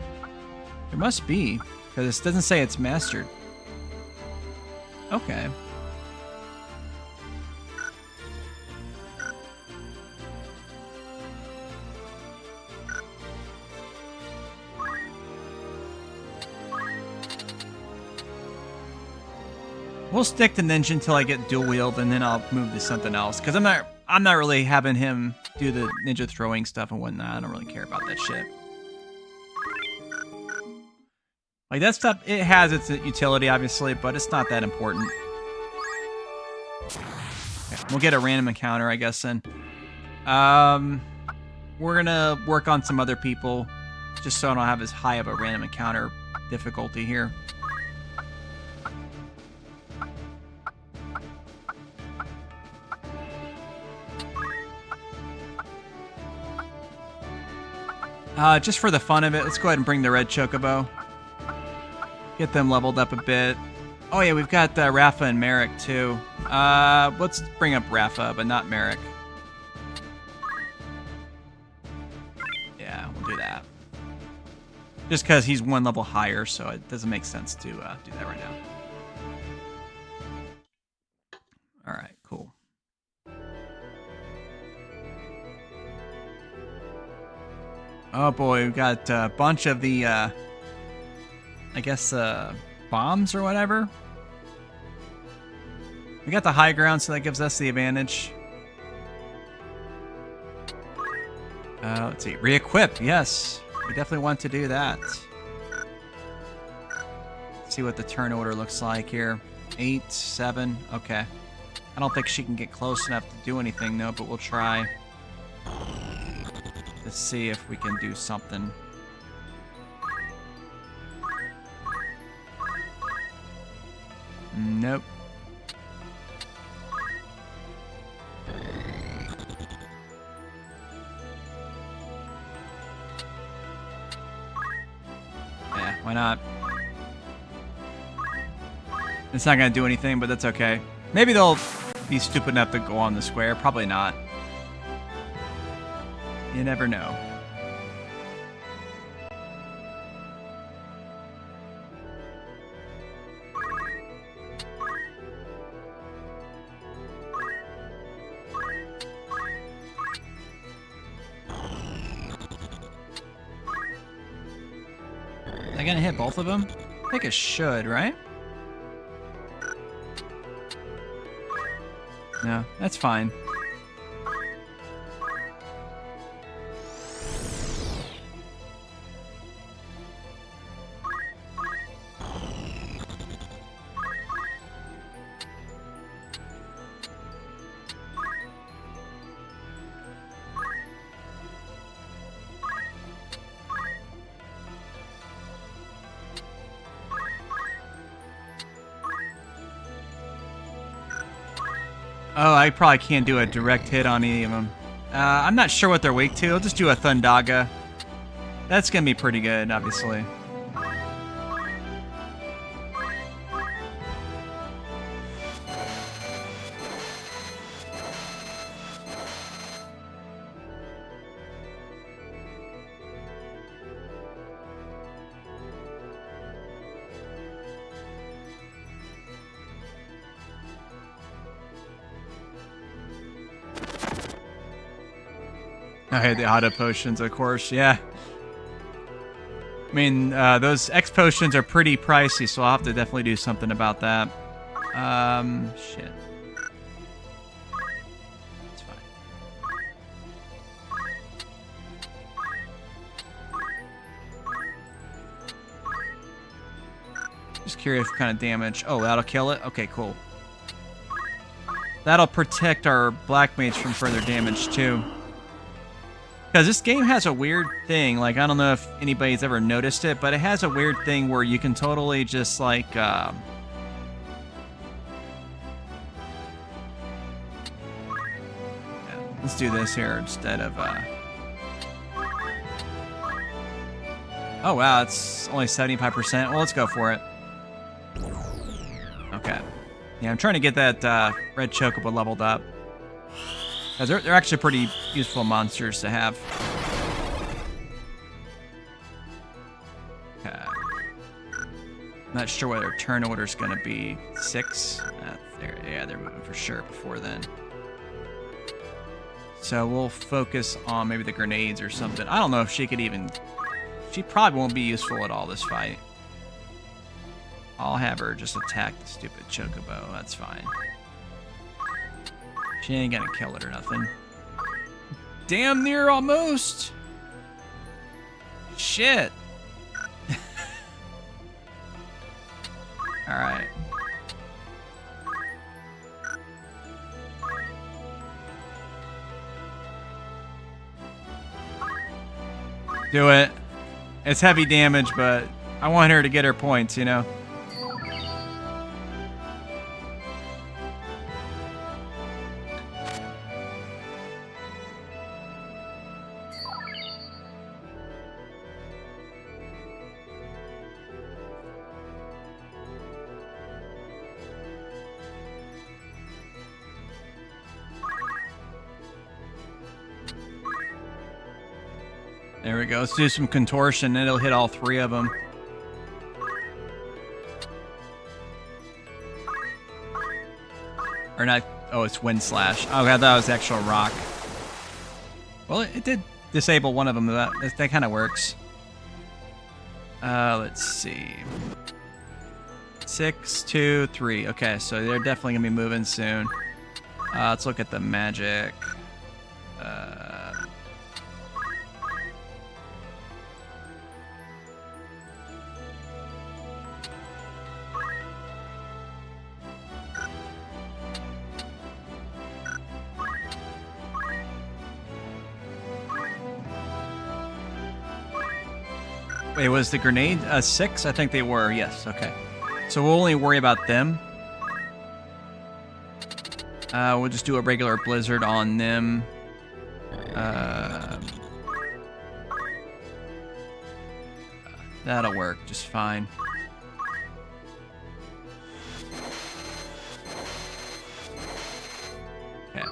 There must be, because it doesn't say it's mastered. Okay. We'll stick to ninja until I get dual wield, and then I'll move to something else. Because I'm not really having him do the ninja throwing stuff and whatnot. I don't really care about that shit. Like, that stuff, it has its utility, obviously, but it's not that important. Okay, we'll get a random encounter, I guess, then. We're gonna work on some other people, just so I don't have as high of a random encounter difficulty here. Just for the fun of it, let's go ahead and bring the red chocobo. Get them leveled up a bit. Oh yeah, we've got Rafa and Merrick too. Let's bring up Rafa, but not Merrick. Yeah, we'll do that. Just because he's one level higher, so it doesn't make sense to do that right now. Alright, cool. Oh boy, we've got a bunch of the, I guess, bombs or whatever. We got the high ground, so that gives us the advantage. Let's see. Re-equip, yes. We definitely want to do that. Let's see what the turn order looks like here. 8, 7, okay. I don't think she can get close enough to do anything, though, but we'll try. Let's see if we can do something. Nope. Yeah, why not? It's not gonna do anything, but that's okay. Maybe they'll be stupid enough to go on the square. Probably not. You never know. Am I gonna hit both of them? I think it should, right? No, that's fine. Oh, I probably can't do a direct hit on any of them. I'm not sure what they're weak to. I'll just do a Thundaga. That's gonna be pretty good, obviously. I had the auto potions, of course, yeah. I mean, those X potions are pretty pricey, so I'll have to definitely do something about that. Shit. It's fine. Just curious what kind of damage. Oh, that'll kill it? Okay, cool. That'll protect our Black Mage from further damage, too. Because this game has a weird thing, like, I don't know if anybody's ever noticed it, but it has a weird thing where you can totally just, like, yeah, let's do this here instead of, oh, wow, it's only 75%. Well, let's go for it. Okay. Yeah, I'm trying to get that, red chocobo leveled up. Because they're actually pretty useful monsters to have. Okay. Not sure what their turn order's going to be. 6? Yeah, they're moving for sure before then. So we'll focus on maybe the grenades or something. I don't know if she could even... She probably won't be useful at all this fight. I'll have her just attack the stupid chocobo. That's fine. She ain't gonna kill it or nothing. Damn near almost. Shit. All right. Do it. It's heavy damage, but I want her to get her points, you know? There we go. Let's do some contortion. It'll hit all three of them. Or not. Oh, it's wind slash. Oh, I thought it was actual rock. Well, it did disable one of them. That kind of works. Let's see. 6, 2, 3. Okay, so they're definitely gonna be moving soon. Let's look at the magic. Wait, was the grenade 6? I think they were. Yes. Okay. So we'll only worry about them. We'll just do a regular blizzard on them. That'll work just fine. Okay.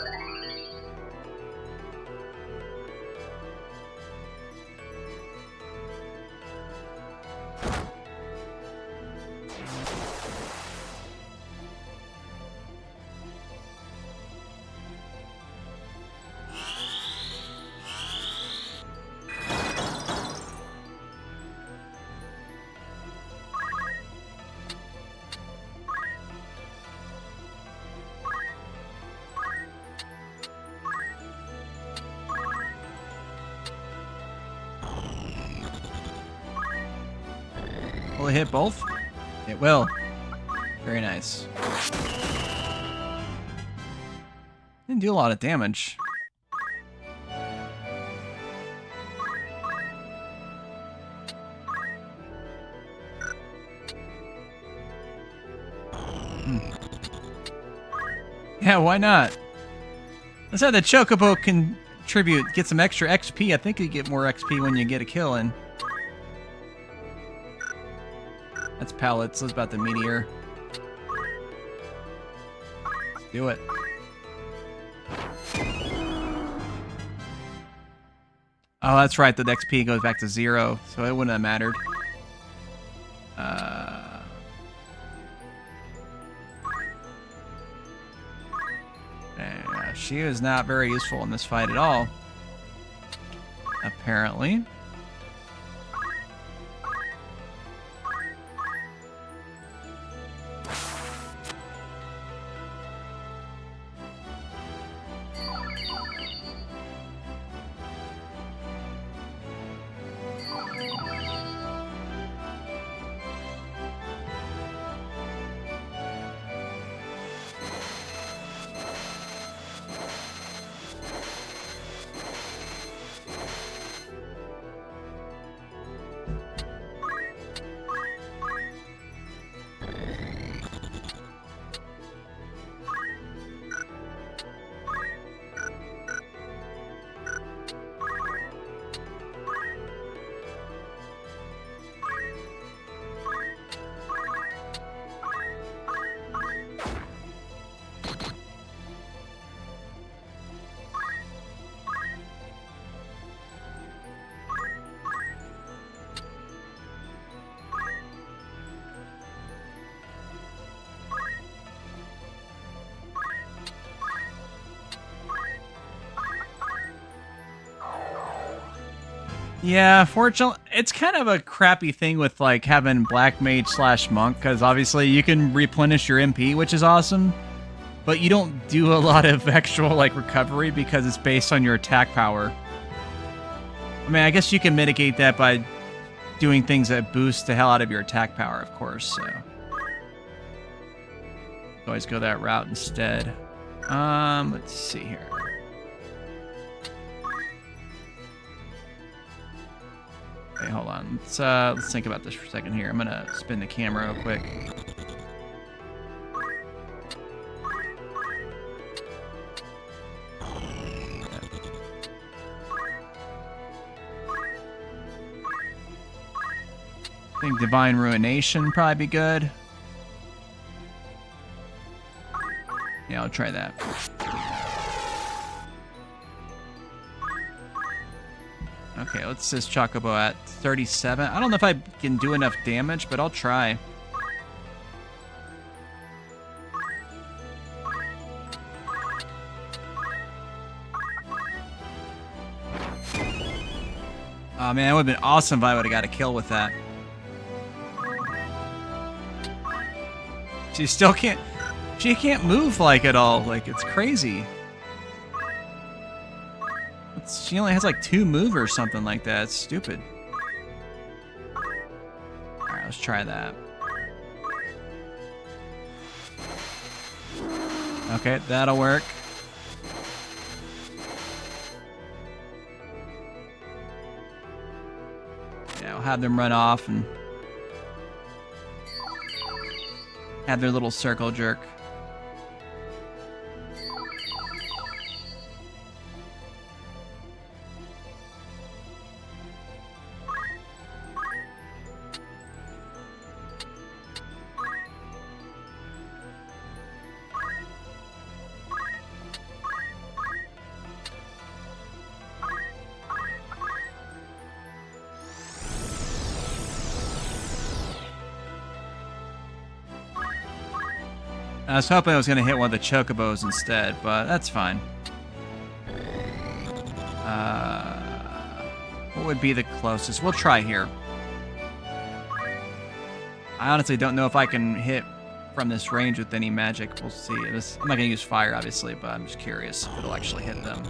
Will it hit both? It will. Very nice. Didn't do a lot of damage. Yeah, why not? Let's have the Chocobo contribute, get some extra XP. I think you get more XP when you get a kill in. That's pallets. Let's about the meteor. Let's do it. Oh, that's right. The XP goes back to 0, so it wouldn't have mattered. She is not very useful in this fight at all. Apparently. Yeah, fortunately, it's kind of a crappy thing with like having Black Mage / Monk, because obviously you can replenish your MP, which is awesome, but you don't do a lot of actual like recovery because it's based on your attack power. I mean, I guess you can mitigate that by doing things that boost the hell out of your attack power, of course, so. Always go that route instead. Let's see here. Okay, hold on. Let's think about this for a second here. I'm gonna spin the camera real quick. I think Divine Ruination probably be good. Yeah, I'll try that. Okay, let's this Chocobo at 37. I don't know if I can do enough damage, but I'll try. Oh man, it would have been awesome if I would have got a kill with that. She still can't... She can't move like at all. Like, it's crazy. She only has like 2 move or something like that. It's stupid. Alright, let's try that. Okay, that'll work. Yeah, I'll have them run off and have their little circle jerk. I was hoping I was going to hit one of the Chocobos instead, but that's fine. What would be the closest? We'll try here. I honestly don't know if I can hit from this range with any magic. We'll see. I'm not going to use fire, obviously, but I'm just curious if it'll actually hit them.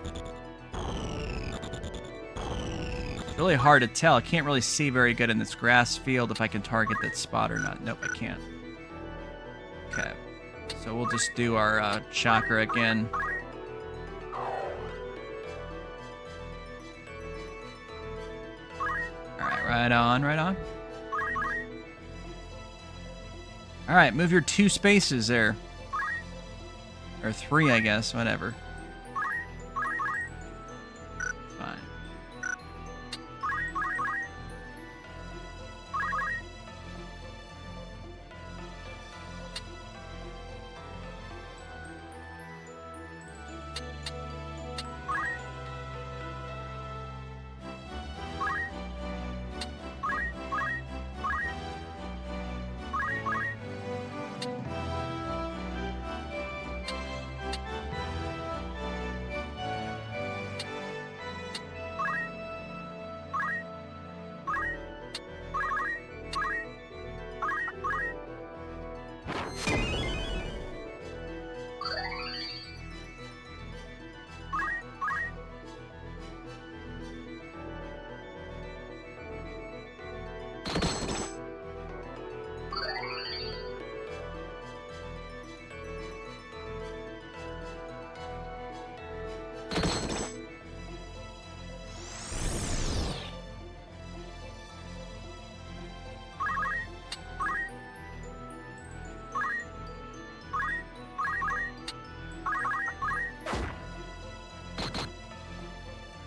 It's really hard to tell. I can't really see very good in this grass field if I can target that spot or not. Nope, I can't. Okay. So we'll just do our chakra again. Alright, right on, right on. Alright, move your 2 spaces there. Or 3, I guess, whatever. Fine.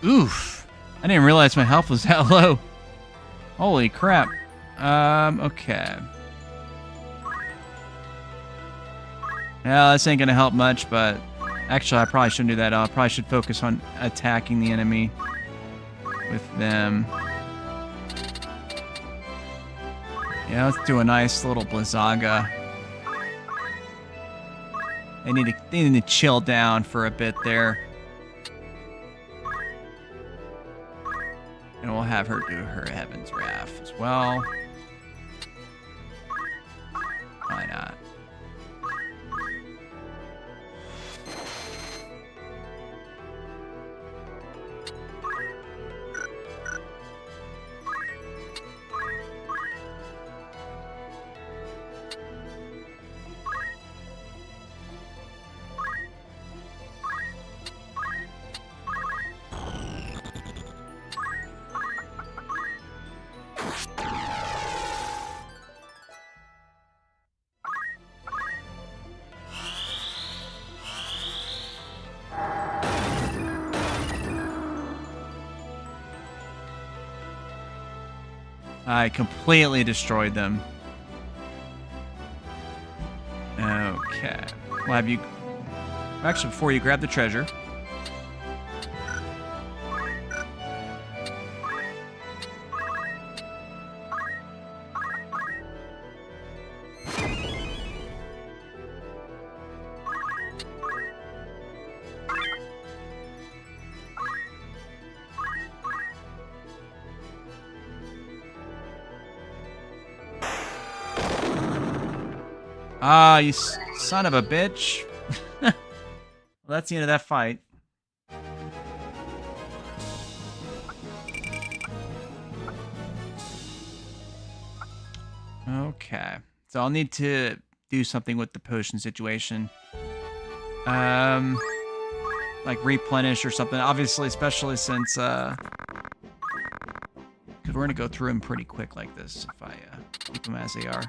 Oof. I didn't realize my health was that low. Holy crap. Okay. Yeah, this ain't gonna help much, but actually I probably shouldn't do that. I probably should focus on attacking the enemy with them. Yeah, let's do a nice little Blizzaga. They need to chill down for a bit there. And we'll have her do her Heaven's Wrath as well. Why not? I completely destroyed them. Okay. Well, have you... Actually, before you grab the treasure... Ah, you son of a bitch. Well, that's the end of that fight. Okay. So I'll need to do something with the potion situation. Like replenish or something. Obviously, especially since, because we're going to go through them pretty quick like this if I keep them as they are.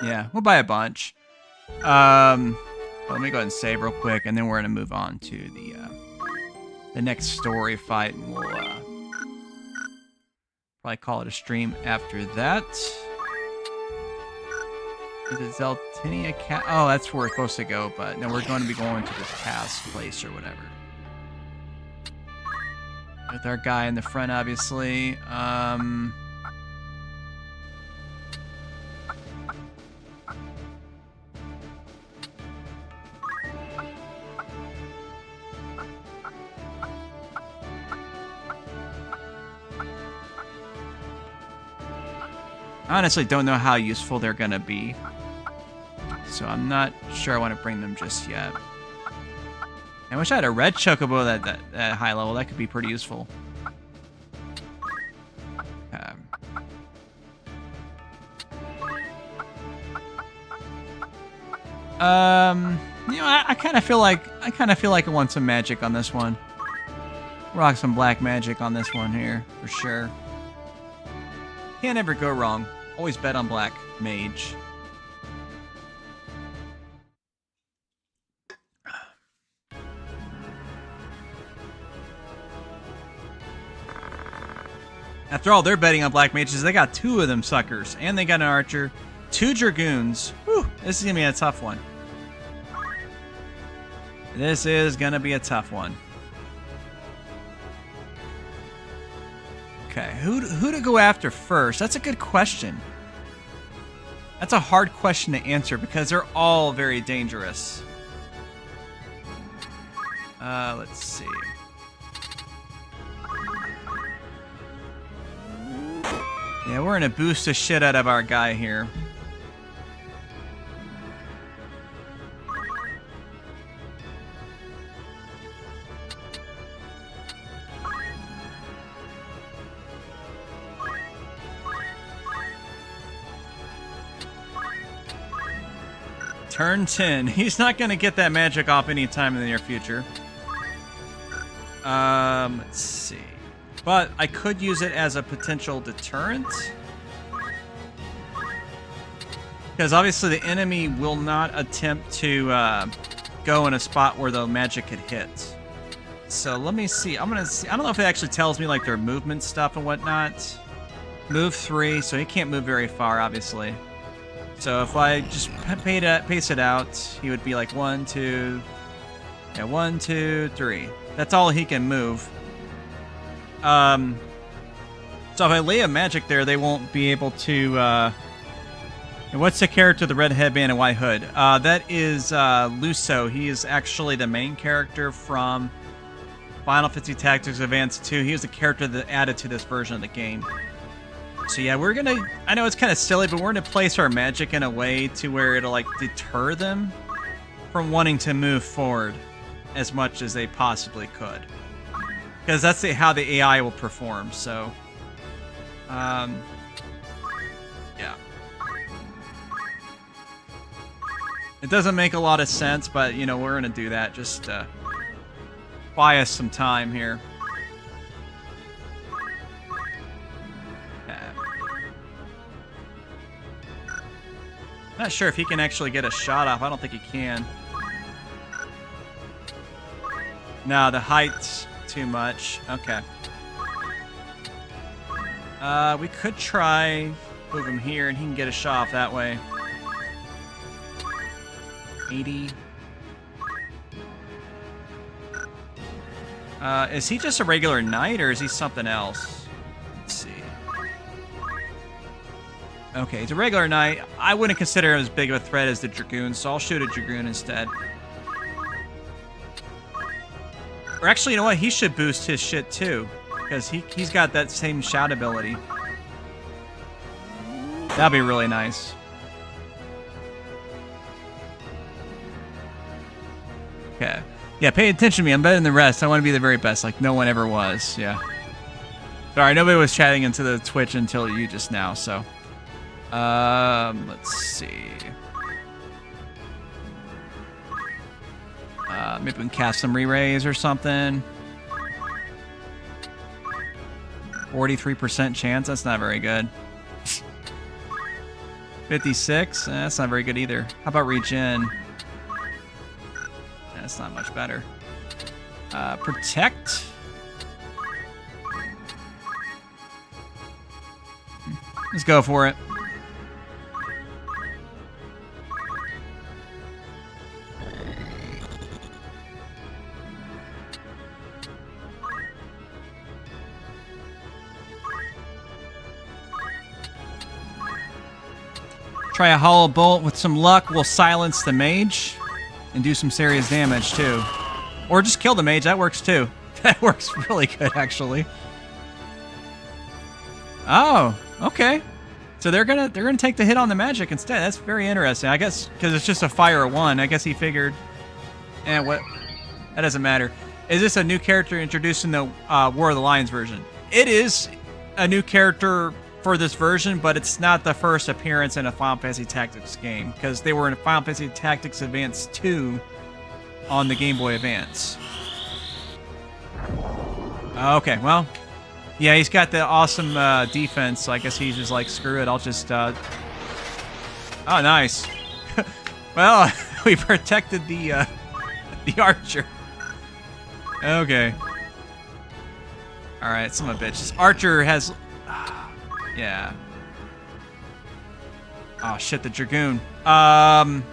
Yeah, we'll buy a bunch. Let me go ahead and save real quick, and then we're gonna move on to the next story fight, and we'll probably call it a stream after that. Is it Zeltinia Cat? Oh, that's where we're supposed to go, but no, we're going to be going to this past place or whatever. With our guy in the front, obviously. I honestly don't know how useful they're going to be. So I'm not sure I want to bring them just yet. I wish I had a red chocobo that high level. That could be pretty useful. You know, I kind of feel like I want some magic on this one. Rock some black magic on this one here for sure. Can't ever go wrong. Always bet on black mage. After all, they're betting on black mages. They got 2 of them suckers, and they got an archer, 2 dragoons. Whew, this is gonna be a tough one. This is gonna be a tough one. Okay, who to go after first? That's a good question. That's a hard question to answer because they're all very dangerous. Let's see. Yeah, we're gonna boost the shit out of our guy here. Turn 10. He's not going to get that magic off anytime in the near future. Let's see. But I could use it as a potential deterrent. Because obviously the enemy will not attempt to go in a spot where the magic could hit. So let me see. I'm going to see. I don't know if it actually tells me like their movement stuff and whatnot. Move 3, so he can't move very far, obviously. So if I just pace it out, he would be like 1, 2... Yeah, 1, 2, 3. That's all he can move. So if I lay a magic there, they won't be able to... And what's the character, the red headband and white hood? That is Luso. He is actually the main character from Final Fantasy Tactics Advance 2. He was the character that added to this version of the game. So yeah, we're gonna... I know it's kind of silly, but we're gonna place our magic in a way to where it'll like deter them from wanting to move forward as much as they possibly could. Because that's how the AI will perform, so... yeah. It doesn't make a lot of sense, but, you know, we're gonna do that. Just, buy us some time here. Not sure if he can actually get a shot off. I don't think he can. No, the height's too much. Okay. We could try move him here, and he can get a shot off that way. 80. Is he just a regular knight, or is he something else? Let's see. Okay, he's a regular knight. I wouldn't consider him as big of a threat as the Dragoon, so I'll shoot a Dragoon instead. Or actually, you know what? He should boost his shit too, because he's got that same shout ability. That'd be really nice. Okay. Yeah, pay attention to me. I'm better than the rest. I want to be the very best, like no one ever was. Yeah. Sorry, nobody was chatting into the Twitch until you just now, so... let's see. Maybe we can cast some re-raise or something. 43% chance, that's not very good. 56, that's not very good either. How about regen? That's not much better. Protect. Let's go for it. Try a hollow bolt. With some luck, we'll silence the mage and do some serious damage too. Or just kill the mage, that works too. That works really good, actually. Oh, okay. So they're gonna take the hit on the magic instead. That's very interesting. I guess because it's just a fire 1. I guess he figured. And what? That doesn't matter. Is this a new character introduced in the War of the Lions version? It is a new character for this version, but it's not the first appearance in a Final Fantasy Tactics game, because they were in Final Fantasy Tactics Advance 2 on the Game Boy Advance. Okay, well, yeah, he's got the awesome defense, so I guess he's just like, screw it, I'll just... Oh, nice. Well, we protected the archer. Okay. Alright, son of a bitch. This archer has... Yeah. Oh, shit, the Dragoon. Son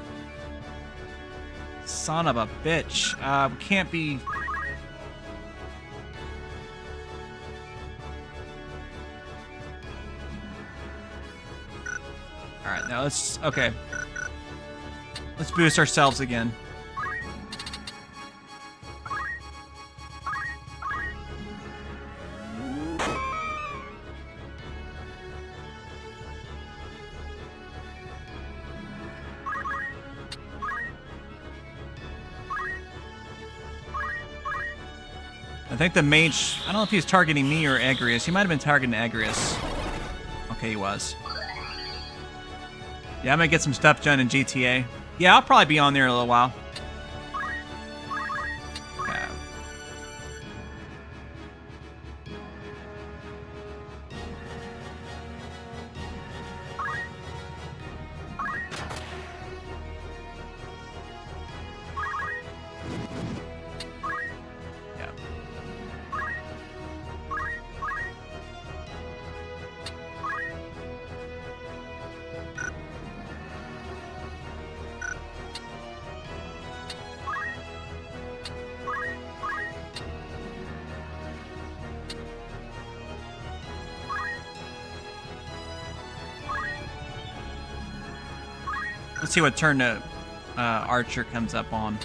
of a bitch. We can't be... Alright, now let's... Okay. Let's boost ourselves again. I think the mage... I don't know if he was targeting me or Agrius. He might have been targeting Agrius. Okay, he was. Yeah, I might get some stuff done in GTA. Yeah, I'll probably be on there in a little while. Okay. Yeah. Let's see what turn the archer comes up on.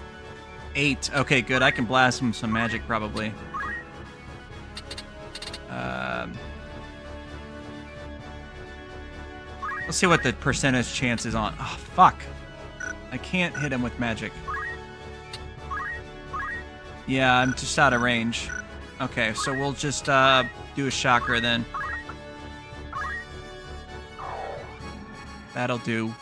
8. Okay, good. I can blast him with some magic, probably. Let's see what the percentage chance is on. Oh, fuck. I can't hit him with magic. Yeah, I'm just out of range. Okay, so we'll just do a chakra then. That'll do.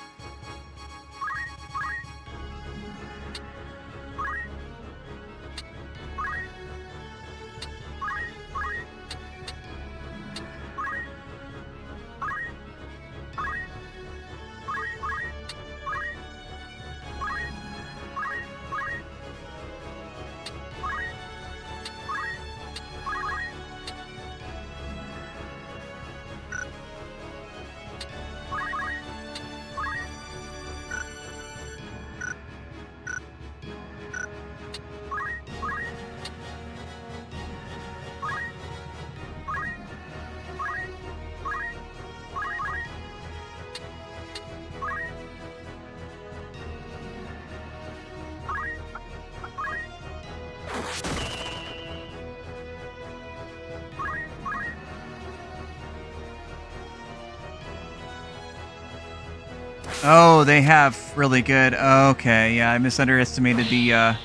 Oh, they have really good. Okay, yeah, I misunderestimated the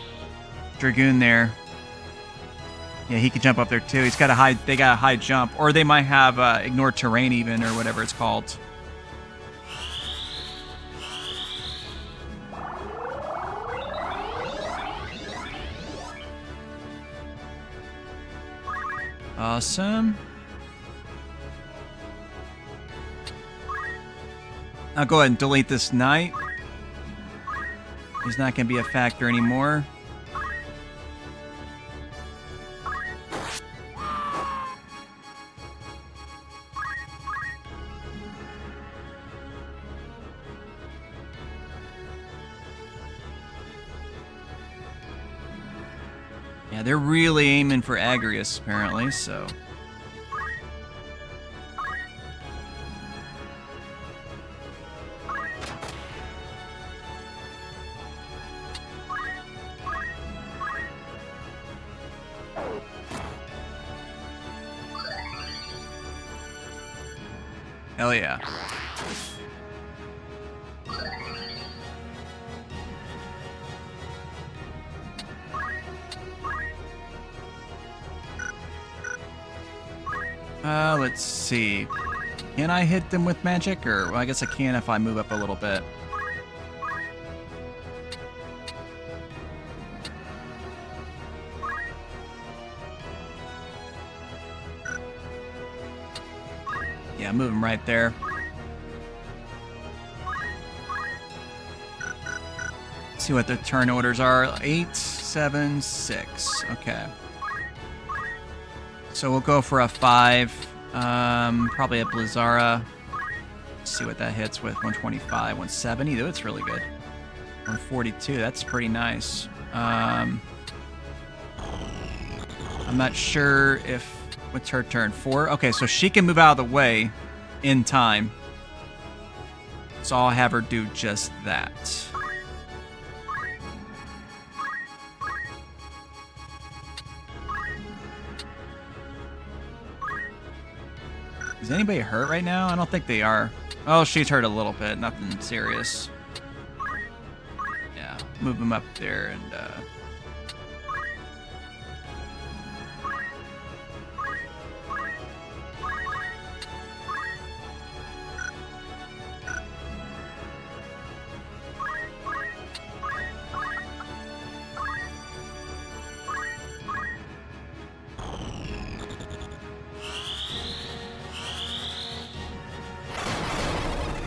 Dragoon there. Yeah, he can jump up there too. He's got a high. They got a high jump, or they might have ignore terrain even, or whatever it's called. Awesome. I'll go ahead and delete this knight. He's not going to be a factor anymore. Yeah, they're really aiming for Agrius, apparently, so... Hell yeah. Let's see. Can I hit them with magic? Or, well, I guess I can if I move up a little bit. Yeah, move him right there. Let's see what the turn orders are. 8, 7, 6. Okay. So we'll go for a 5. Probably a Blizzara. Let's see what that hits with. 125, 170. Though it's really good. 142. That's pretty nice. I'm not sure if... What's her turn? 4? Okay, so she can move out of the way in time. So I'll have her do just that. Is anybody hurt right now? I don't think they are. Oh, she's hurt a little bit. Nothing serious. Yeah, move them up there and...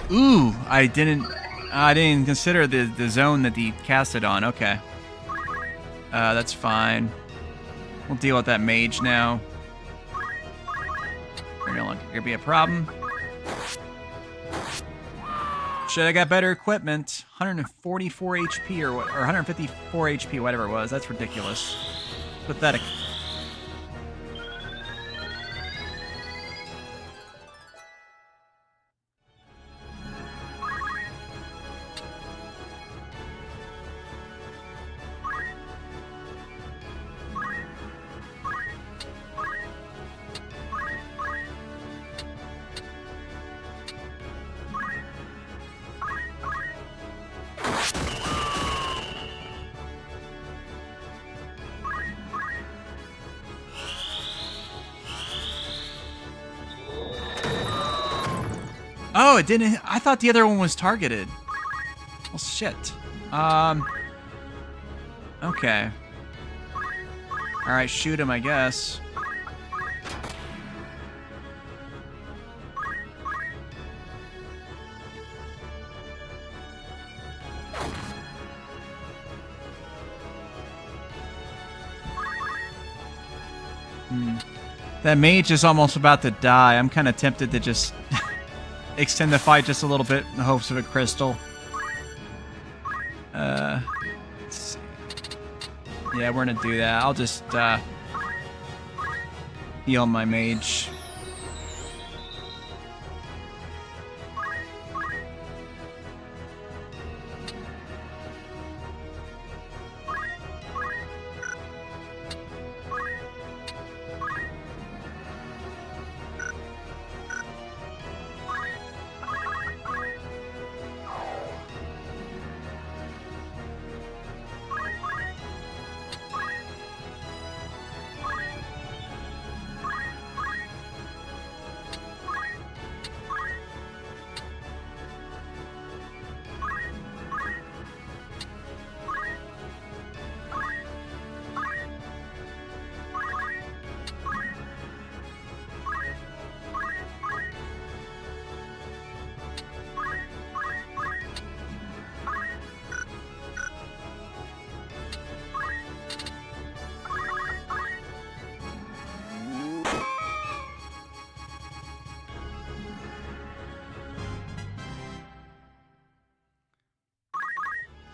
Ooh, I didn't consider the zone that he cast it on. Okay. That's fine. We'll deal with that mage now. You're no longer gonna be a problem. Should have got better equipment. 144 HP or 154 HP, whatever it was. That's ridiculous. Pathetic. Oh, it didn't. I thought the other one was targeted. Well, shit. Okay. All right, shoot him, I guess. That mage is almost about to die. I'm kind of tempted to just extend the fight just a little bit in the hopes of a crystal. Let's see. Yeah, we're gonna do that. I'll just heal my mage.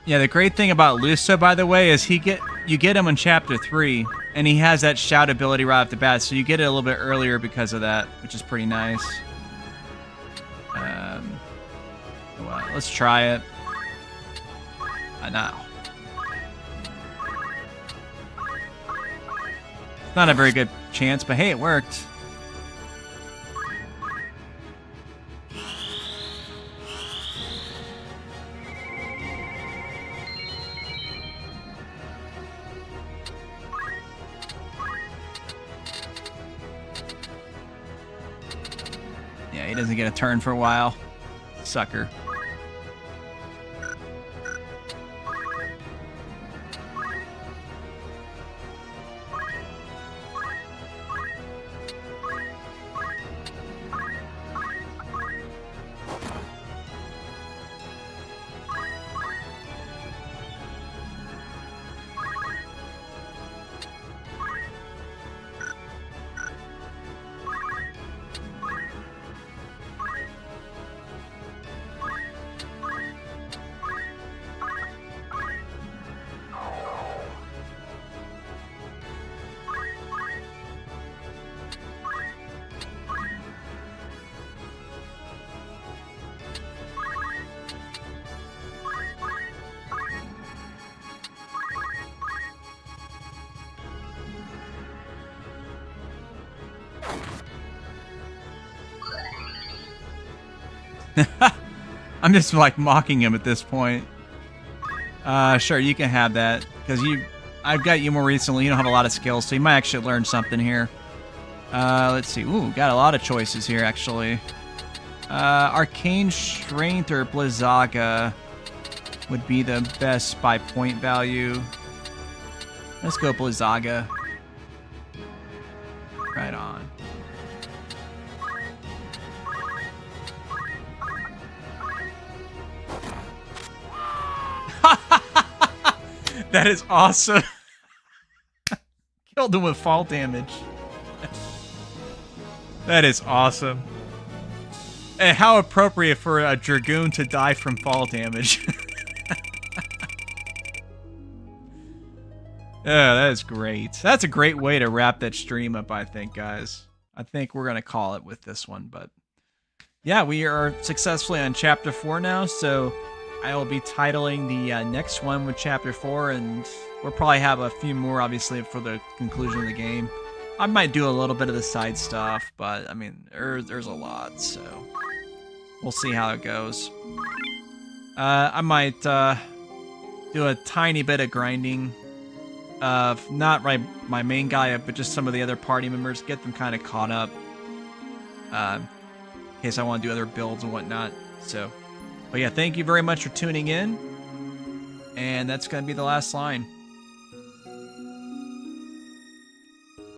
Yeah, the great thing about Luso, by the way, is you get him in Chapter 3, and he has that shout ability right off the bat, so you get it a little bit earlier because of that, which is pretty nice. Well, let's try it. No. It's not a very good chance, but hey, it worked. Yeah, he doesn't get a turn for a while. Sucker. I'm just like mocking him at this point. Sure, you can have that because I've got you more recently. You don't have a lot of skills, so you might actually learn something here. Let's see. Ooh, got a lot of choices here actually. Arcane Strength or Blizzaga would be the best by point value. Let's go Blizzaga. Right on. That is awesome. Killed him with fall damage. That is awesome. And how appropriate for a Dragoon to die from fall damage. Yeah, that is great. That's a great way to wrap that stream up, I think, guys. I think we're going to call it with this one, but yeah, we are successfully on Chapter 4 now, so I will be titling the next one with Chapter 4, and we'll probably have a few more, obviously, for the conclusion of the game. I might do a little bit of the side stuff, but, I mean, there's a lot, so we'll see how it goes. I might do a tiny bit of grinding of not my main guy, but just some of the other party members, get them kind of caught up. In case I want to do other builds and whatnot. So, but yeah, thank you very much for tuning in. And that's going to be the last line.